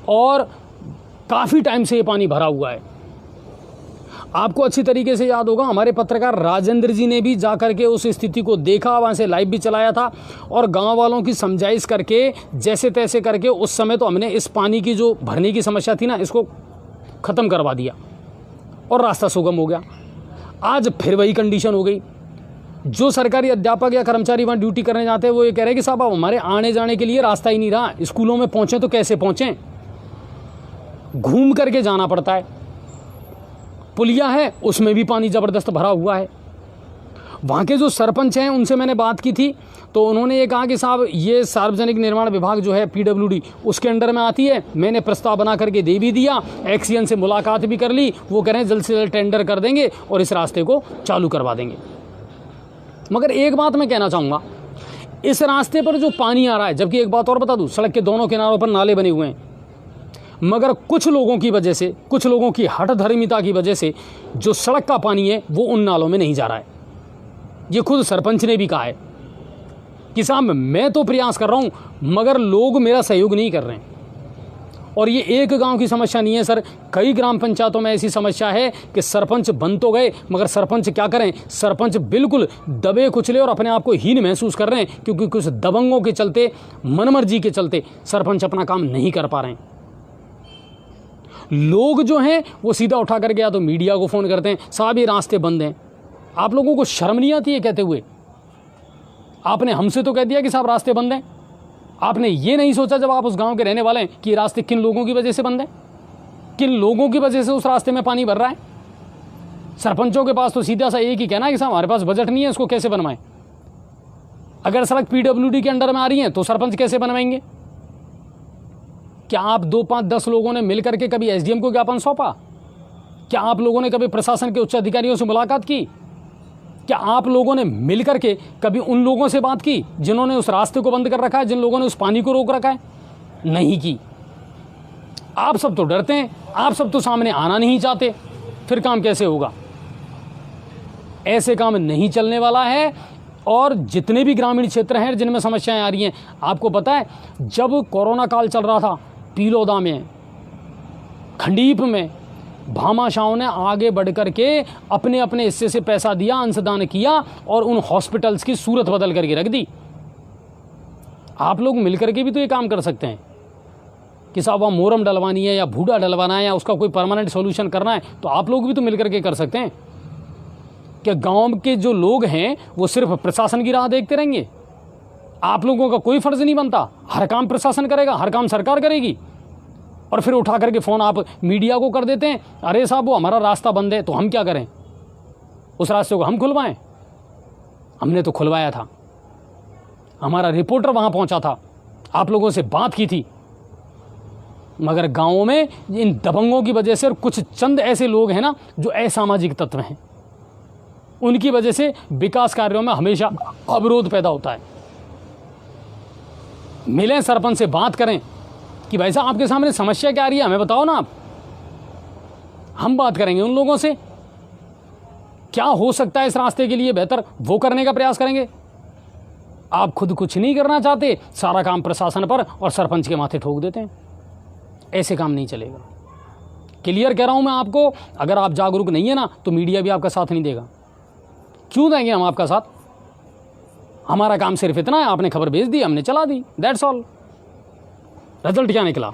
और काफ़ी टाइम से ये पानी भरा हुआ है। आपको अच्छी तरीके से याद होगा, हमारे पत्रकार राजेंद्र जी ने भी जाकर के उस स्थिति को देखा, वहाँ से लाइव भी चलाया था और गांव वालों की समझाइश करके जैसे तैसे करके उस समय तो हमने इस पानी की जो भरने की समस्या थी ना, इसको ख़त्म करवा दिया और रास्ता सुगम हो गया। आज फिर वही कंडीशन हो गई। जो सरकारी अध्यापक या कर्मचारी वहाँ ड्यूटी करने जाते हैं वो ये कह रहे हैं कि साहब अब हमारे आने जाने के लिए रास्ता ही नहीं रहा, स्कूलों में पहुँचें तो कैसे पहुँचें, घूम करके जाना पड़ता है। पुलिया है उसमें भी पानी ज़बरदस्त भरा हुआ है। वहाँ के जो सरपंच हैं उनसे मैंने बात की थी तो उन्होंने ये कहा कि साहब ये सार्वजनिक निर्माण विभाग जो है PWD उसके अंडर में आती है, मैंने प्रस्ताव बना करके दे भी दिया, एक्सीएन से मुलाकात भी कर ली, वो कह रहे हैं जल्द से जल्द टेंडर कर देंगे और इस रास्ते को चालू करवा देंगे। मगर एक बात मैं कहना चाहूँगा, इस रास्ते पर जो पानी आ रहा है, जबकि एक बात और बता दूँ, सड़क के दोनों किनारों पर नाले बने हुए हैं, मगर कुछ लोगों की वजह से, कुछ लोगों की हठधर्मिता की वजह से जो सड़क का पानी है वो उन नालों में नहीं जा रहा है। ये खुद सरपंच ने भी कहा है कि साहब मैं तो प्रयास कर रहा हूं मगर लोग मेरा सहयोग नहीं कर रहे हैं। और ये एक गांव की समस्या नहीं है सर, कई ग्राम पंचायतों में ऐसी समस्या है कि सरपंच बन तो गए मगर सरपंच क्या करें, सरपंच बिल्कुल दबे कुचले और अपने आप को हीन महसूस कर रहे हैं क्योंकि कुछ दबंगों के चलते, मनमर्जी के चलते सरपंच अपना काम नहीं कर पा रहे हैं। लोग जो हैं वो सीधा उठा करके या तो मीडिया को फ़ोन करते हैं, साहब ये रास्ते बंद हैं। आप लोगों को शर्म नहीं आती है कहते हुए? आपने हमसे तो कह दिया कि साहब रास्ते बंद हैं, आपने ये नहीं सोचा जब आप उस गांव के रहने वाले हैं कि रास्ते किन लोगों की वजह से बंद हैं, किन लोगों की वजह से उस रास्ते में पानी भर रहा है। सरपंचों के पास तो सीधा सा एक ही कहना है कि साहब हमारे पास बजट नहीं है, इसको कैसे बनवाएं। अगर सड़क PWD के अंडर में आ रही है तो सरपंच कैसे बनवाएंगे? क्या आप 2, 5, 10 लोगों ने मिलकर के कभी SDM को ज्ञापन सौंपा? क्या आप लोगों ने कभी प्रशासन के उच्च अधिकारियों से मुलाकात की? क्या आप लोगों ने मिलकर के कभी उन लोगों से बात की जिन्होंने उस रास्ते को बंद कर रखा है, जिन लोगों ने उस पानी को रोक रखा है? नहीं की। आप सब तो डरते हैं, आप सब तो सामने आना नहीं चाहते, फिर काम कैसे होगा? ऐसे काम नहीं चलने वाला है। और जितने भी ग्रामीण क्षेत्र हैं जिनमें समस्याएं आ रही हैं, आपको पता है जब कोरोना काल चल रहा था, पीलोदा में, खंडीप में, भामाशाहों ने आगे बढ़ कर के अपने अपने हिस्से से पैसा दिया, अंशदान किया और उन हॉस्पिटल्स की सूरत बदल करके रख दी। आप लोग मिलकर के भी तो ये काम कर सकते हैं कि साहब वहाँ मोरम डलवानी है या भूडा डलवाना है या उसका कोई परमानेंट सॉल्यूशन करना है, तो आप लोग भी तो मिलकर के कर सकते हैं। क्या गांव के जो लोग हैं वो सिर्फ प्रशासन की राह देखते रहेंगे? आप लोगों का कोई फर्ज नहीं बनता, हर काम प्रशासन करेगा, हर काम सरकार करेगी। और फिर उठा करके फ़ोन आप मीडिया को कर देते हैं, अरे साहब वो हमारा रास्ता बंद है, तो हम क्या करें? उस रास्ते को हम खुलवाएं? हमने तो खुलवाया था, हमारा रिपोर्टर वहाँ पहुँचा था, आप लोगों से बात की थी। मगर गाँवों में इन दबंगों की वजह से और कुछ चंद ऐसे लोग हैं ना जो असामाजिक तत्व हैं, उनकी वजह से विकास कार्यों में हमेशा अवरोध पैदा होता है। मिलें सरपंच से, बात करें कि भाई साहब आपके सामने समस्या क्या आ रही है, हमें बताओ ना आप, हम बात करेंगे उन लोगों से, क्या हो सकता है इस रास्ते के लिए बेहतर, वो करने का प्रयास करेंगे। आप खुद कुछ नहीं करना चाहते, सारा काम प्रशासन पर और सरपंच के माथे ठोक देते हैं। ऐसे काम नहीं चलेगा। क्लियर कह रहा हूं मैं आपको, अगर आप जागरूक नहीं है ना तो मीडिया भी आपका साथ नहीं देगा। क्यों देंगे हम आपका साथ? हमारा काम सिर्फ इतना है, आपने खबर भेज दी, हमने चला दी, दैट्स ऑल। रिजल्ट क्या निकला?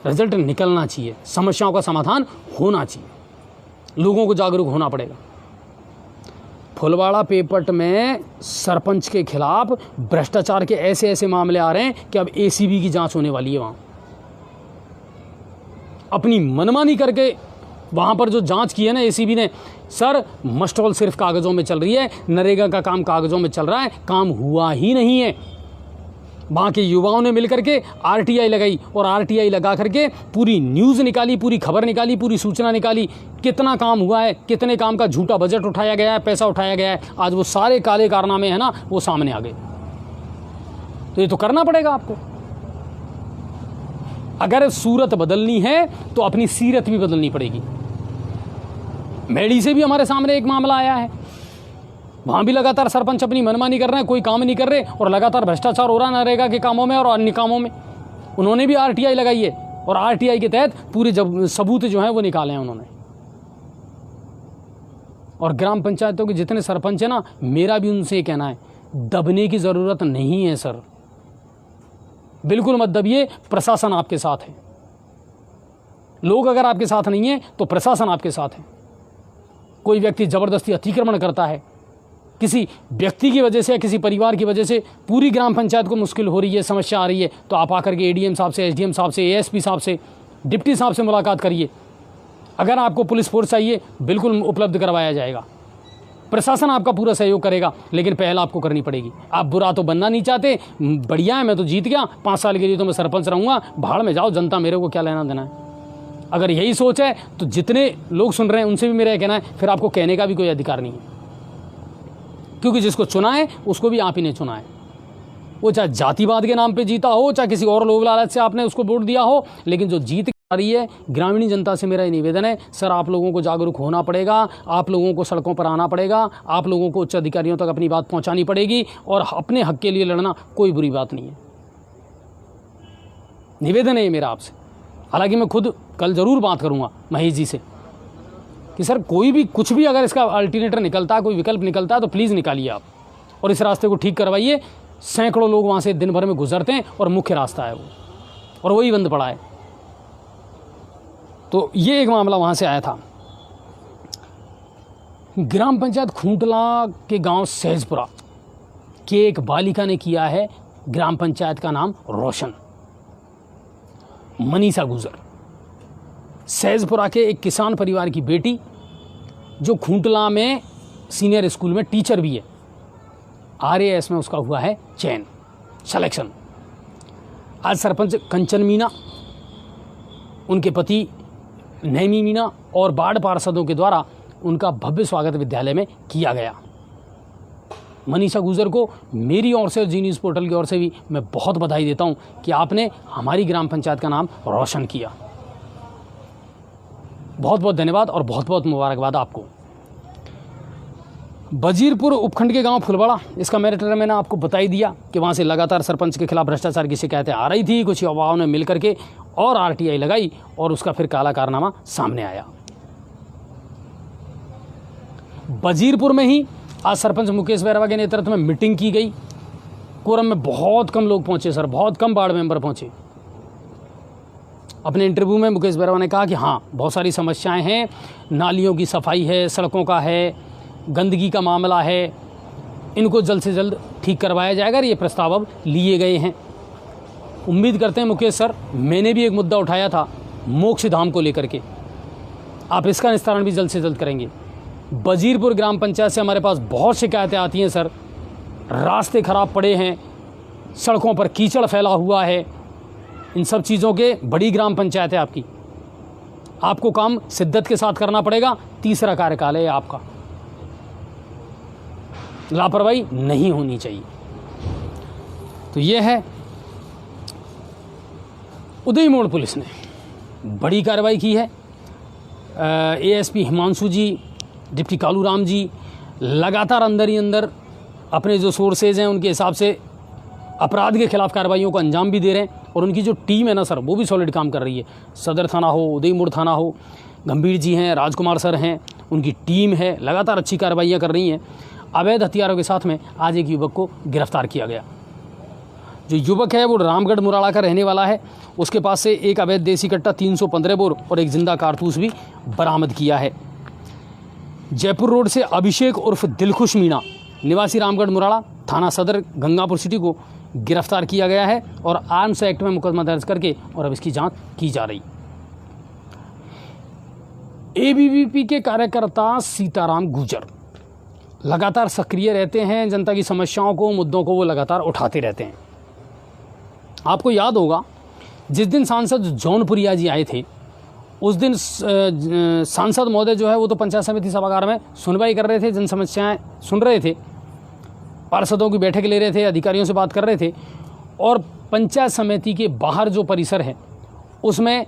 रिजल्ट निकलना चाहिए, समस्याओं का समाधान होना चाहिए, लोगों को जागरूक होना पड़ेगा। फुलवाड़ा पेपट में सरपंच के खिलाफ भ्रष्टाचार के ऐसे ऐसे मामले आ रहे हैं कि अब ACB की जांच होने वाली है। वहाँ अपनी मनमानी करके वहाँ पर जो जांच की है ना ACB ने, सर मस्टॉल सिर्फ कागज़ों में चल रही है, नरेगा का काम कागज़ों में चल रहा है, काम हुआ ही नहीं है। वहाँ के युवाओं ने मिलकर के आरटीआई लगाई और आरटीआई लगा करके पूरी न्यूज़ निकाली, पूरी खबर निकाली, पूरी सूचना निकाली, कितना काम हुआ है, कितने काम का झूठा बजट उठाया गया है, पैसा उठाया गया है। आज वो सारे काले कारनामे हैं ना, वो सामने आ गए। तो ये तो करना पड़ेगा आपको। अगर सूरत बदलनी है तो अपनी सीरत भी बदलनी पड़ेगी। मेडी से भी हमारे सामने एक मामला आया है, वहाँ भी लगातार सरपंच अपनी मनमानी कर रहे हैं, कोई काम नहीं कर रहे और लगातार भ्रष्टाचार हो रहा नरेगा के कामों में और अन्य कामों में। उन्होंने भी आरटीआई लगाई है और आरटीआई के तहत पूरे सबूत जो हैं वो निकाले हैं उन्होंने। और ग्राम पंचायतों के जितने सरपंच हैं ना, मेरा भी उनसे कहना है, दबने की ज़रूरत नहीं है सर, बिल्कुल मत दबिए। प्रशासन आपके साथ है। लोग अगर आपके साथ नहीं है तो प्रशासन आपके साथ है। कोई व्यक्ति ज़बरदस्ती अतिक्रमण करता है, किसी व्यक्ति की वजह से या किसी परिवार की वजह से पूरी ग्राम पंचायत को मुश्किल हो रही है, समस्या आ रही है, तो आप आकर के एडीएम साहब से, एसडीएम साहब से, एएसपी साहब से, डिप्टी साहब से मुलाकात करिए। अगर आपको पुलिस फोर्स चाहिए, बिल्कुल उपलब्ध करवाया जाएगा। प्रशासन आपका पूरा सहयोग करेगा, लेकिन पहल आपको करनी पड़ेगी। आप बुरा तो बनना नहीं चाहते, बढ़िया है, मैं तो जीत गया, 5 साल के लिए तो मैं सरपंच रहूँगा, भाड़ में जाओ, जनता मेरे को क्या लेना देना है। अगर यही सोच है तो जितने लोग सुन रहे हैं उनसे भी मेरा यह कहना है, फिर आपको कहने का भी कोई अधिकार नहीं है, क्योंकि जिसको चुना है उसको भी आप ही ने चुना है। वो चाहे जातिवाद के नाम पे जीता हो, चाहे किसी और लोभ लालच से आपने उसको वोट दिया हो, लेकिन जो जीत आ रही है, ग्रामीण जनता से मेरा निवेदन है, सर आप लोगों को जागरूक होना पड़ेगा, आप लोगों को सड़कों पर आना पड़ेगा, आप लोगों को उच्च अधिकारियों तक अपनी बात पहुंचानी पड़ेगी और अपने हक के लिए लड़ना कोई बुरी बात नहीं है। निवेदन है ये मेरा आपसे। हालांकि मैं खुद कल ज़रूर बात करूँगा महेश जी से कि सर कोई भी कुछ भी अगर इसका अल्टरनेटर निकलता है, कोई विकल्प निकलता है तो प्लीज़ निकालिए आप और इस रास्ते को ठीक करवाइए। सैकड़ों लोग वहाँ से दिन भर में गुजरते हैं और मुख्य रास्ता है वो, और वही बंद पड़ा है। तो ये एक मामला वहाँ से आया था। ग्राम पंचायत खूंटला के गांव सहजपुरा के एक बालिका ने किया है ग्राम पंचायत का नाम रोशन। मनीषा गुजर, सहजपुरा के एक किसान परिवार की बेटी, जो खूंटला में सीनियर स्कूल में टीचर भी है। RAS में उसका हुआ है चयन, सिलेक्शन। आज सरपंच कंचन मीना, उनके पति नैमी मीना और वार्ड पार्षदों के द्वारा उनका भव्य स्वागत विद्यालय में किया गया। मनीषा गुजर को मेरी ओर से और जी न्यूज़ पोर्टल की ओर से भी मैं बहुत बधाई देता हूं कि आपने हमारी ग्राम पंचायत का नाम रोशन किया। बहुत बहुत धन्यवाद और बहुत बहुत मुबारकबाद आपको। वजीरपुर उपखंड के गांव फुलवाड़ा, इसका मैटर मैंने आपको बता ही दिया कि वहां से लगातार सरपंच के खिलाफ भ्रष्टाचार की शिकायतें आ रही थी। कुछ युवाओं ने मिलकर के और RTI लगाई और उसका फिर काला कारनामा सामने आया। वजीरपुर में ही आज सरपंच मुकेश बैरवा के नेतृत्व में मीटिंग की गई। कोरम में बहुत कम लोग पहुंचे सर, बहुत कम वार्ड मेंबर पहुंचे। अपने इंटरव्यू में मुकेश बैरवा ने कहा कि हाँ, बहुत सारी समस्याएं हैं, नालियों की सफाई है, सड़कों का है, गंदगी का मामला है, इनको जल्द से जल्द ठीक करवाया जाएगा। ये प्रस्ताव अब लिए गए हैं। उम्मीद करते हैं मुकेश सर, मैंने भी एक मुद्दा उठाया था मोक्ष धाम को लेकर के, आप इसका निस्तारण भी जल्द से जल्द करेंगे। वजीरपुर ग्राम पंचायत से हमारे पास बहुत शिकायतें आती हैं सर, रास्ते खराब पड़े हैं, सड़कों पर कीचड़ फैला हुआ है। इन सब चीज़ों के बड़ी ग्राम पंचायत है आपकी, आपको काम शिद्दत के साथ करना पड़ेगा। तीसरा कार्यकाल है आपका, लापरवाही नहीं होनी चाहिए। तो ये है, उदय मोड़ पुलिस ने बड़ी कार्रवाई की है। ASP हिमांशु जी, डिप्टी कालूराम जी लगातार अंदर ही अंदर अपने जो सोर्सेज हैं उनके हिसाब से अपराध के खिलाफ कार्रवाइयों को अंजाम भी दे रहे हैं। और उनकी जो टीम है ना सर, वो भी सॉलिड काम कर रही है। सदर थाना हो, उदय मोड़ थाना हो, गंभीर जी हैं, राजकुमार सर हैं, उनकी टीम है, लगातार अच्छी कार्रवाइयाँ कर रही हैं। अवैध हथियारों के साथ में आज एक युवक को गिरफ्तार किया गया। जो युवक है वो रामगढ़ मुराड़ा का रहने वाला है। उसके पास से एक अवैध देसी कट्टा 315 बोर और एक जिंदा कारतूस भी बरामद किया है। जयपुर रोड से अभिषेक उर्फ दिलखुश मीणा निवासी रामगढ़ मुराड़ा, थाना सदर गंगापुर सिटी को गिरफ्तार किया गया है और आर्म्स एक्ट में मुकदमा दर्ज करके और अब इसकी जांच की जा रही। ABVP के कार्यकर्ता सीताराम गुर्जर लगातार सक्रिय रहते हैं, जनता की समस्याओं को, मुद्दों को वो लगातार उठाते रहते हैं। आपको याद होगा जिस दिन सांसद जौनपुरिया जी आए थे उस दिन सांसद महोदय जो है वो तो पंचायत समिति सभागार में सुनवाई कर रहे थे, जन समस्याएं सुन रहे थे, पार्षदों की बैठक ले रहे थे, अधिकारियों से बात कर रहे थे। और पंचायत समिति के बाहर जो परिसर है उसमें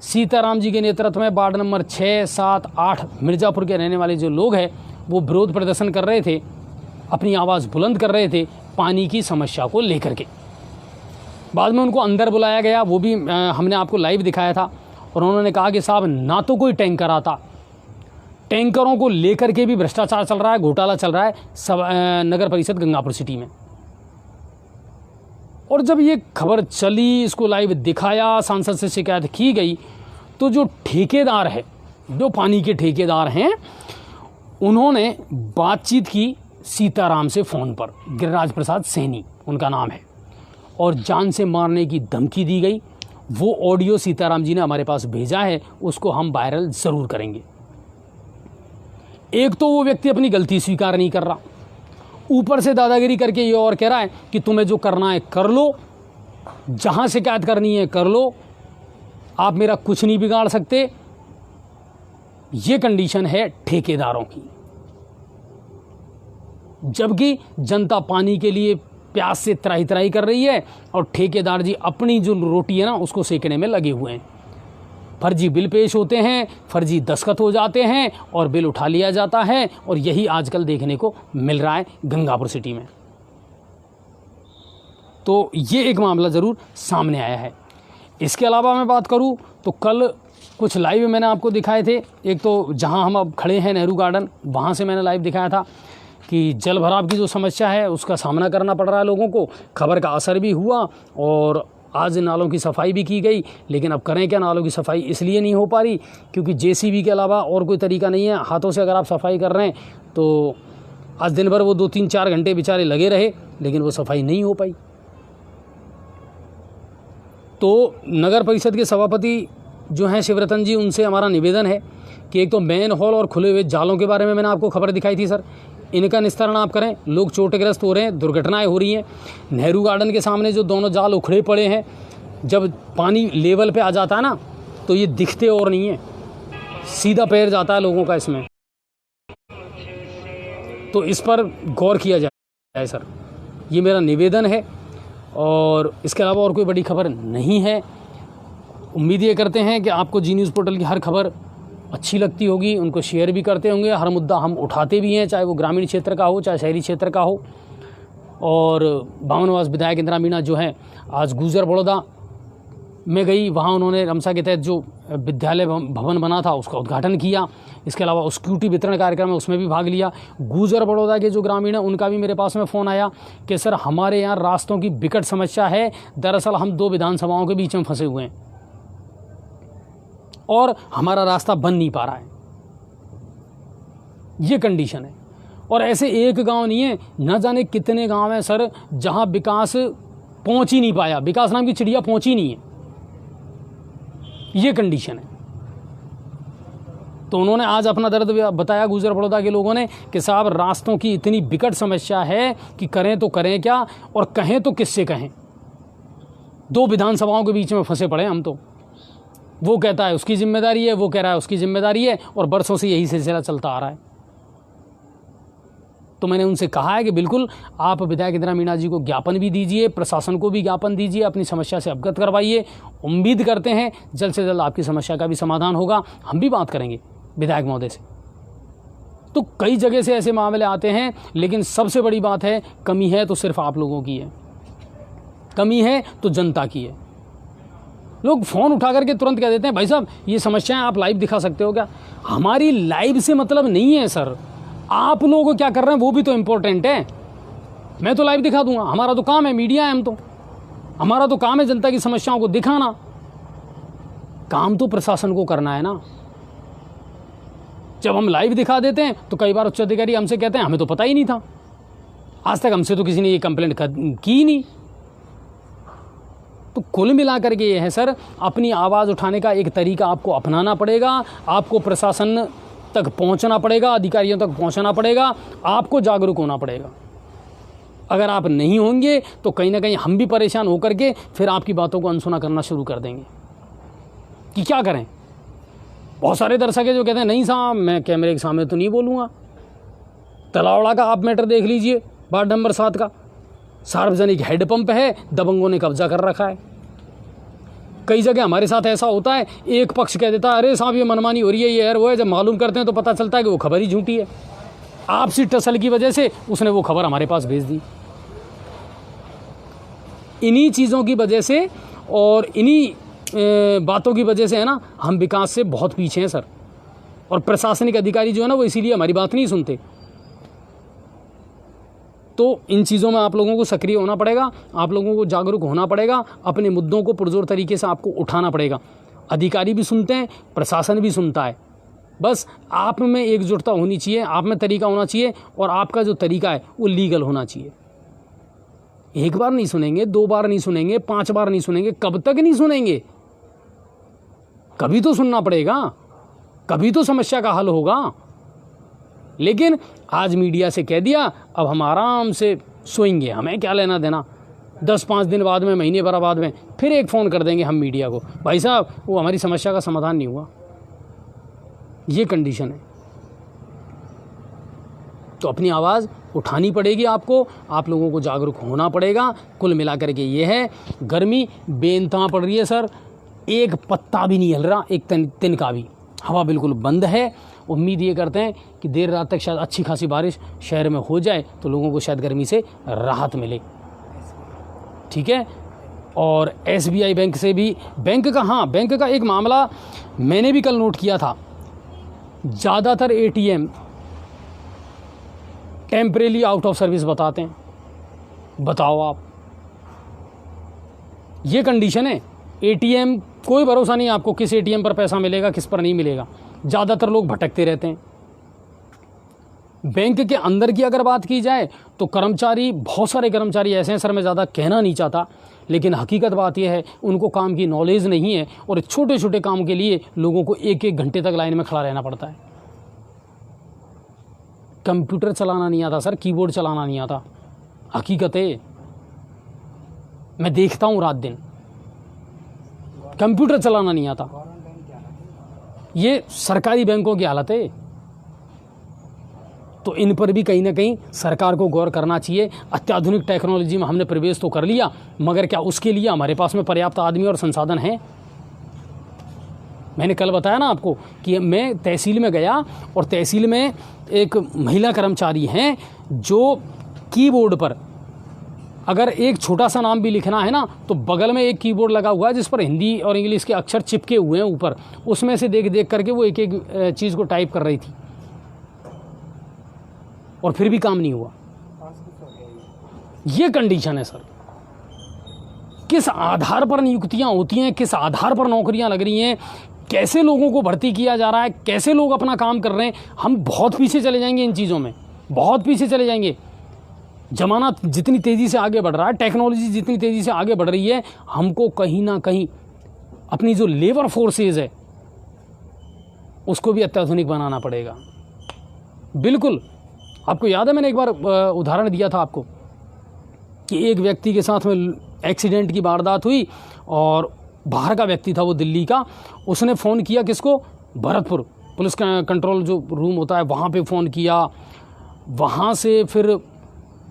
सीताराम जी के नेतृत्व में वार्ड नंबर 6, 7, 8 मिर्ज़ापुर के रहने वाले जो लोग हैं वो विरोध प्रदर्शन कर रहे थे, अपनी आवाज़ बुलंद कर रहे थे पानी की समस्या को लेकर के। बाद में उनको अंदर बुलाया गया, वो भी हमने आपको लाइव दिखाया था, और उन्होंने कहा कि साहब ना तो कोई टैंकर आता, टैंकरों को लेकर के भी भ्रष्टाचार चल रहा है, घोटाला चल रहा है नगर परिषद गंगापुर सिटी में। और जब ये खबर चली, इसको लाइव दिखाया, सांसद से शिकायत की गई, तो जो ठेकेदार है, जो पानी के ठेकेदार हैं, उन्होंने बातचीत की सीताराम से फ़ोन पर, गिरिराज प्रसाद सैनी उनका नाम है, और जान से मारने की धमकी दी गई। वो ऑडियो सीताराम जी ने हमारे पास भेजा है, उसको हम वायरल ज़रूर करेंगे। एक तो वो व्यक्ति अपनी गलती स्वीकार नहीं कर रहा, ऊपर से दादागिरी करके ये और कह रहा है कि तुम्हें जो करना है कर लो, जहां शिकायत करनी है कर लो, आप मेरा कुछ नहीं बिगाड़ सकते। ये कंडीशन है ठेकेदारों की, जबकि जनता पानी के लिए प्यास से त्राही त्राही कर रही है और ठेकेदार जी अपनी जो रोटी है ना उसको सेकने में लगे हुए हैं। फर्जी बिल पेश होते हैं, फर्जी दस्तखत हो जाते हैं और बिल उठा लिया जाता है, और यही आजकल देखने को मिल रहा है गंगापुर सिटी में। तो ये एक मामला ज़रूर सामने आया है। इसके अलावा मैं बात करूं तो कल कुछ लाइव मैंने आपको दिखाए थे। एक तो जहां हम अब खड़े हैं नेहरू गार्डन, वहां से मैंने लाइव दिखाया था कि जल भराव की जो समस्या है उसका सामना करना पड़ रहा है लोगों को। खबर का असर भी हुआ और आज नालों की सफाई भी की गई, लेकिन अब करें क्या, नालों की सफाई इसलिए नहीं हो पा रही क्योंकि जेसीबी के अलावा और कोई तरीका नहीं है। हाथों से अगर आप सफाई कर रहे हैं तो आज दिन भर वो 2-3-4 घंटे बेचारे लगे रहे, लेकिन वो सफाई नहीं हो पाई। तो नगर परिषद के सभापति जो हैं शिवरतन जी, उनसे हमारा निवेदन है कि एक तो मेन हॉल और खुले हुए जालों के बारे में मैंने आपको खबर दिखाई थी सर, इनका निस्तारण आप करें। लोग चोटग्रस्त हो रहे हैं, दुर्घटनाएं हो रही हैं। नेहरू गार्डन के सामने जो दोनों जाल उखड़े पड़े हैं, जब पानी लेवल पे आ जाता है ना तो ये दिखते और नहीं है, सीधा पैर जाता है लोगों का इसमें। तो इस पर गौर किया जाए सर, ये मेरा निवेदन है। और इसके अलावा और कोई बड़ी खबर नहीं है। उम्मीद ये करते हैं कि आपको जी न्यूज़ पोर्टल की हर खबर अच्छी लगती होगी, उनको शेयर भी करते होंगे। हर मुद्दा हम उठाते भी हैं, चाहे वो ग्रामीण क्षेत्र का हो चाहे शहरी क्षेत्र का हो। और बामनवास विधायक इंदिरा मीणा जो है आज गुजर बड़ौदा में गई, वहाँ उन्होंने रमसा के तहत जो विद्यालय भवन बना था उसका उद्घाटन किया। इसके अलावा स्कूटी वितरण कार्यक्रम है उसमें भी भाग लिया। गुजर बड़ौदा के जो ग्रामीण हैं उनका भी मेरे पास में फ़ोन आया कि सर हमारे यहाँ रास्तों की विकट समस्या है, दरअसल हम 2 विधानसभाओं के बीच में फंसे हुए हैं और हमारा रास्ता बन नहीं पा रहा है। ये कंडीशन है। और ऐसे एक गांव नहीं है, न जाने कितने गांव हैं सर जहां विकास पहुंच ही नहीं पाया, विकास नाम की चिड़िया पहुंची नहीं है। ये कंडीशन है। तो उन्होंने आज अपना दर्द बताया गुजर बड़ौदा के लोगों ने कि साहब रास्तों की इतनी विकट समस्या है कि करें तो करें क्या और कहें तो किससे कहें। 2 विधानसभाओं के बीच में फंसे पड़े हम तो। वो कहता है उसकी जिम्मेदारी है, वो कह रहा है उसकी जिम्मेदारी है, और बरसों से यही सिलसिला चलता आ रहा है। तो मैंने उनसे कहा है कि बिल्कुल आप विधायक इंदिरा मीणा जी को ज्ञापन भी दीजिए, प्रशासन को भी ज्ञापन दीजिए, अपनी समस्या से अवगत करवाइए। उम्मीद करते हैं जल्द से जल्द आपकी समस्या का भी समाधान होगा। हम भी बात करेंगे विधायक महोदय से। तो कई जगह से ऐसे मामले आते हैं, लेकिन सबसे बड़ी बात है कमी है तो सिर्फ आप लोगों की है, कमी है तो जनता की है। लोग फ़ोन उठा करके तुरंत कह देते हैं भाई साहब ये समस्याएं आप लाइव दिखा सकते हो क्या। हमारी लाइव से मतलब नहीं है सर, आप लोग क्या कर रहे हैं वो भी तो इम्पोर्टेंट है। मैं तो लाइव दिखा दूंगा, हमारा तो काम है, मीडिया है हम तो, हमारा तो काम है जनता की समस्याओं को दिखाना। काम तो प्रशासन को करना है ना। जब हम लाइव दिखा देते हैं तो कई बार उच्च अधिकारी हमसे कहते हैं हमें तो पता ही नहीं था, आज तक हमसे तो किसी ने ये कंप्लेंट की ही नहीं। तो कुल मिलाकर के ये है सर, अपनी आवाज़ उठाने का एक तरीका आपको अपनाना पड़ेगा, आपको प्रशासन तक पहुंचना पड़ेगा, अधिकारियों तक पहुंचना पड़ेगा, आपको जागरूक होना पड़ेगा। अगर आप नहीं होंगे तो कहीं ना कहीं हम भी परेशान होकर के फिर आपकी बातों को अनसुना करना शुरू कर देंगे कि क्या करें। बहुत सारे दर्शक है जो कहते हैं नहीं साहब मैं कैमरे के सामने तो नहीं बोलूँगा। तलावड़ा का आप मैटर देख लीजिए, वार्ड नंबर 7 का सार्वजनिक हैंडपंप है, दबंगों ने कब्जा कर रखा है। कई जगह हमारे साथ ऐसा होता है, एक पक्ष कह देता है अरे साहब ये मनमानी हो रही है, ये है वो है, जब मालूम करते हैं तो पता चलता है कि वो खबर ही झूठी है। आपसी टसल की वजह से उसने वो खबर हमारे पास भेज दी। इन्हीं चीज़ों की वजह से और इन्हीं बातों की वजह से है ना हम विकास से बहुत पीछे हैं सर। और प्रशासनिक अधिकारी जो है ना वो इसीलिए हमारी बात नहीं सुनते। तो इन चीज़ों में आप लोगों को सक्रिय होना पड़ेगा, आप लोगों को जागरूक होना पड़ेगा, अपने मुद्दों को पुरजोर तरीके से आपको उठाना पड़ेगा। अधिकारी भी सुनते हैं, प्रशासन भी सुनता है, बस आप में एकजुटता होनी चाहिए, आप में तरीका होना चाहिए और आपका जो तरीका है वो लीगल होना चाहिए। एक बार नहीं सुनेंगे, 2 बार नहीं सुनेंगे, 5 बार नहीं सुनेंगे, कब तक नहीं सुनेंगे? कभी तो सुनना पड़ेगा, कभी तो समस्या का हल होगा। लेकिन आज मीडिया से कह दिया, अब हम आराम से सोएंगे, हमें क्या लेना देना। 10-5 दिन बाद में, महीने भर बाद में फिर एक फ़ोन कर देंगे हम मीडिया को, भाई साहब वो हमारी समस्या का समाधान नहीं हुआ। ये कंडीशन है। तो अपनी आवाज़ उठानी पड़ेगी आपको, आप लोगों को जागरूक होना पड़ेगा। कुल मिलाकर के ये है, गर्मी बेइंतहा पड़ रही है सर, एक पत्ता भी नहीं हिल रहा, एक तिनका भी, हवा बिल्कुल बंद है। उम्मीद ये करते हैं कि देर रात तक शायद अच्छी खासी बारिश शहर में हो जाए तो लोगों को शायद गर्मी से राहत मिले, ठीक है। और SBI बैंक से भी, बैंक का एक मामला मैंने भी कल नोट किया था। ज़्यादातर ATM temporarily out of service बताते हैं। बताओ आप, ये कंडीशन है। ATM कोई भरोसा नहीं आपको, किस ATM पर पैसा मिलेगा, किस पर नहीं मिलेगा। ज़्यादातर लोग भटकते रहते हैं। बैंक के अंदर की अगर बात की जाए तो कर्मचारी, बहुत सारे कर्मचारी ऐसे हैं सर, मैं ज़्यादा कहना नहीं चाहता, लेकिन हकीकत बात यह है उनको काम की नॉलेज नहीं है और छोटे छोटे काम के लिए लोगों को 1-1 घंटे तक लाइन में खड़ा रहना पड़ता है। कंप्यूटर चलाना नहीं आता सर, कीबोर्ड चलाना नहीं आता, हकीकत है। मैं देखता हूँ रात दिन, कंप्यूटर चलाना नहीं आता। ये सरकारी बैंकों की हालत है। तो इन पर भी कहीं ना कहीं सरकार को गौर करना चाहिए। अत्याधुनिक टेक्नोलॉजी में हमने प्रवेश तो कर लिया, मगर क्या उसके लिए हमारे पास में पर्याप्त आदमी और संसाधन हैं? मैंने कल बताया ना आपको कि मैं तहसील में गया और तहसील में एक महिला कर्मचारी हैं जो कीबोर्ड पर अगर एक छोटा सा नाम भी लिखना है ना तो बगल में एक कीबोर्ड लगा हुआ है जिस पर हिंदी और इंग्लिश के अक्षर चिपके हुए हैं ऊपर, उसमें से देख देख करके वो एक एक चीज़ को टाइप कर रही थी और फिर भी काम नहीं हुआ। ये कंडीशन है सर। किस आधार पर नियुक्तियां होती हैं, किस आधार पर नौकरियां लग रही हैं, कैसे लोगों को भर्ती किया जा रहा है, कैसे लोग अपना काम कर रहे हैं, हम बहुत पीछे चले जाएंगे इन चीज़ों में, बहुत पीछे चले जाएंगे। ज़माना जितनी तेज़ी से आगे बढ़ रहा है, टेक्नोलॉजी जितनी तेज़ी से आगे बढ़ रही है, हमको कहीं ना कहीं अपनी जो लेबर फोर्सेज है उसको भी अत्याधुनिक बनाना पड़ेगा। बिल्कुल, आपको याद है मैंने एक बार उदाहरण दिया था आपको कि एक व्यक्ति के साथ में एक्सीडेंट की वारदात हुई और बाहर का व्यक्ति था, वो दिल्ली का। उसने फ़ोन किया किसको? भरतपुर पुलिस का कंट्रोल जो रूम होता है वहाँ पे फ़ोन किया। वहाँ से फिर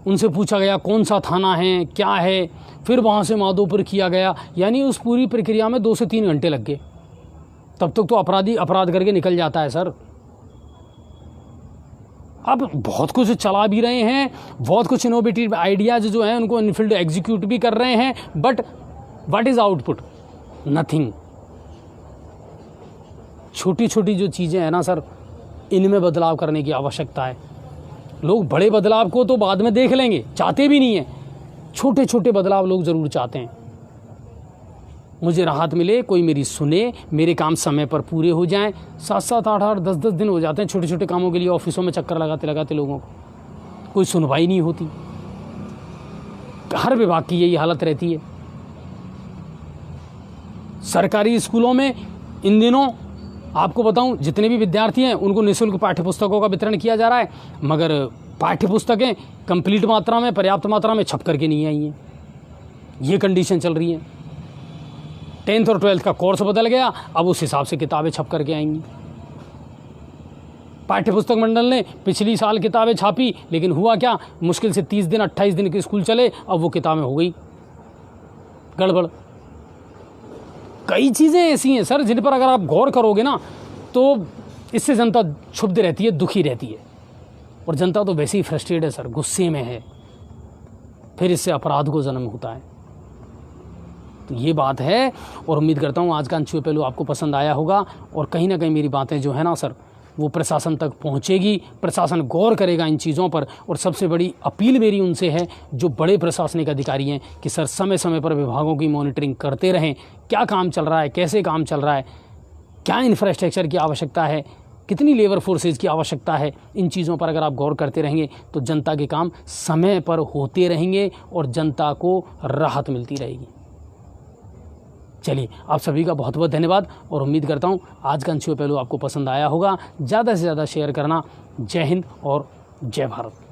उनसे पूछा गया कौन सा थाना है, क्या है, फिर वहाँ से माधोपुर किया गया। यानी उस पूरी प्रक्रिया में 2 से 3 घंटे लग गए। तब तक तो अपराधी अपराध करके निकल जाता है सर। अब बहुत कुछ चला भी रहे हैं, बहुत कुछ इनोवेटिव आइडियाज़ जो हैं उनको इनफील्ड एग्जीक्यूट भी कर रहे हैं, but what is output? Nothing. छोटी छोटी जो चीज़ें हैं ना सर, इनमें बदलाव करने की आवश्यकता है। लोग बड़े बदलाव को तो बाद में देख लेंगे, चाहते भी नहीं हैं। छोटे छोटे बदलाव लोग ज़रूर चाहते हैं। मुझे राहत मिले, कोई मेरी सुने, मेरे काम समय पर पूरे हो जाएं। 7-7, 8-8, 10-10 दिन हो जाते हैं छोटे छोटे कामों के लिए ऑफिसों में चक्कर लगाते लगाते लोगों को, कोई सुनवाई नहीं होती। हर विभाग की यही हालत रहती है। सरकारी स्कूलों में इन दिनों आपको बताऊं जितने भी विद्यार्थी हैं उनको निःशुल्क पाठ्य पुस्तकों का वितरण किया जा रहा है, मगर पाठ्य पुस्तकें कंप्लीट मात्रा में, पर्याप्त मात्रा में छप करके नहीं आई हैं। ये कंडीशन चल रही है। 10th और 12th का कोर्स बदल गया, अब उस हिसाब से किताबें छप करके आएंगी। पाठ्य पुस्तक मंडल ने पिछली साल किताबें छापी, लेकिन हुआ क्या, मुश्किल से 30 दिन 28 दिन के स्कूल चले, अब वो किताबें हो गई गड़बड़। कई चीज़ें ऐसी हैं सर जिन पर अगर आप गौर करोगे ना तो इससे जनता क्षुब्ध रहती है, दुखी रहती है। और जनता तो वैसे ही फ्रस्ट्रेट है सर, गुस्से में है, फिर इससे अपराध को जन्म होता है। तो ये बात है। और उम्मीद करता हूँ आज का अनछुए पहलू आपको पसंद आया होगा और कहीं ना कहीं मेरी बातें जो है ना सर वो प्रशासन तक पहुँचेगी, प्रशासन गौर करेगा इन चीज़ों पर। और सबसे बड़ी अपील मेरी उनसे है जो बड़े प्रशासनिक अधिकारी हैं कि सर समय समय पर विभागों की मॉनिटरिंग करते रहें, क्या काम चल रहा है, कैसे काम चल रहा है, क्या इंफ्रास्ट्रक्चर की आवश्यकता है, कितनी लेबर फोर्सेज की आवश्यकता है। इन चीज़ों पर अगर आप गौर करते रहेंगे तो जनता के काम समय पर होते रहेंगे और जनता को राहत मिलती रहेगी। चलिए, आप सभी का बहुत बहुत धन्यवाद और उम्मीद करता हूँ आज का अनछुए पहलू आपको पसंद आया होगा। ज़्यादा से ज़्यादा शेयर करना। जय हिंद और जय भारत।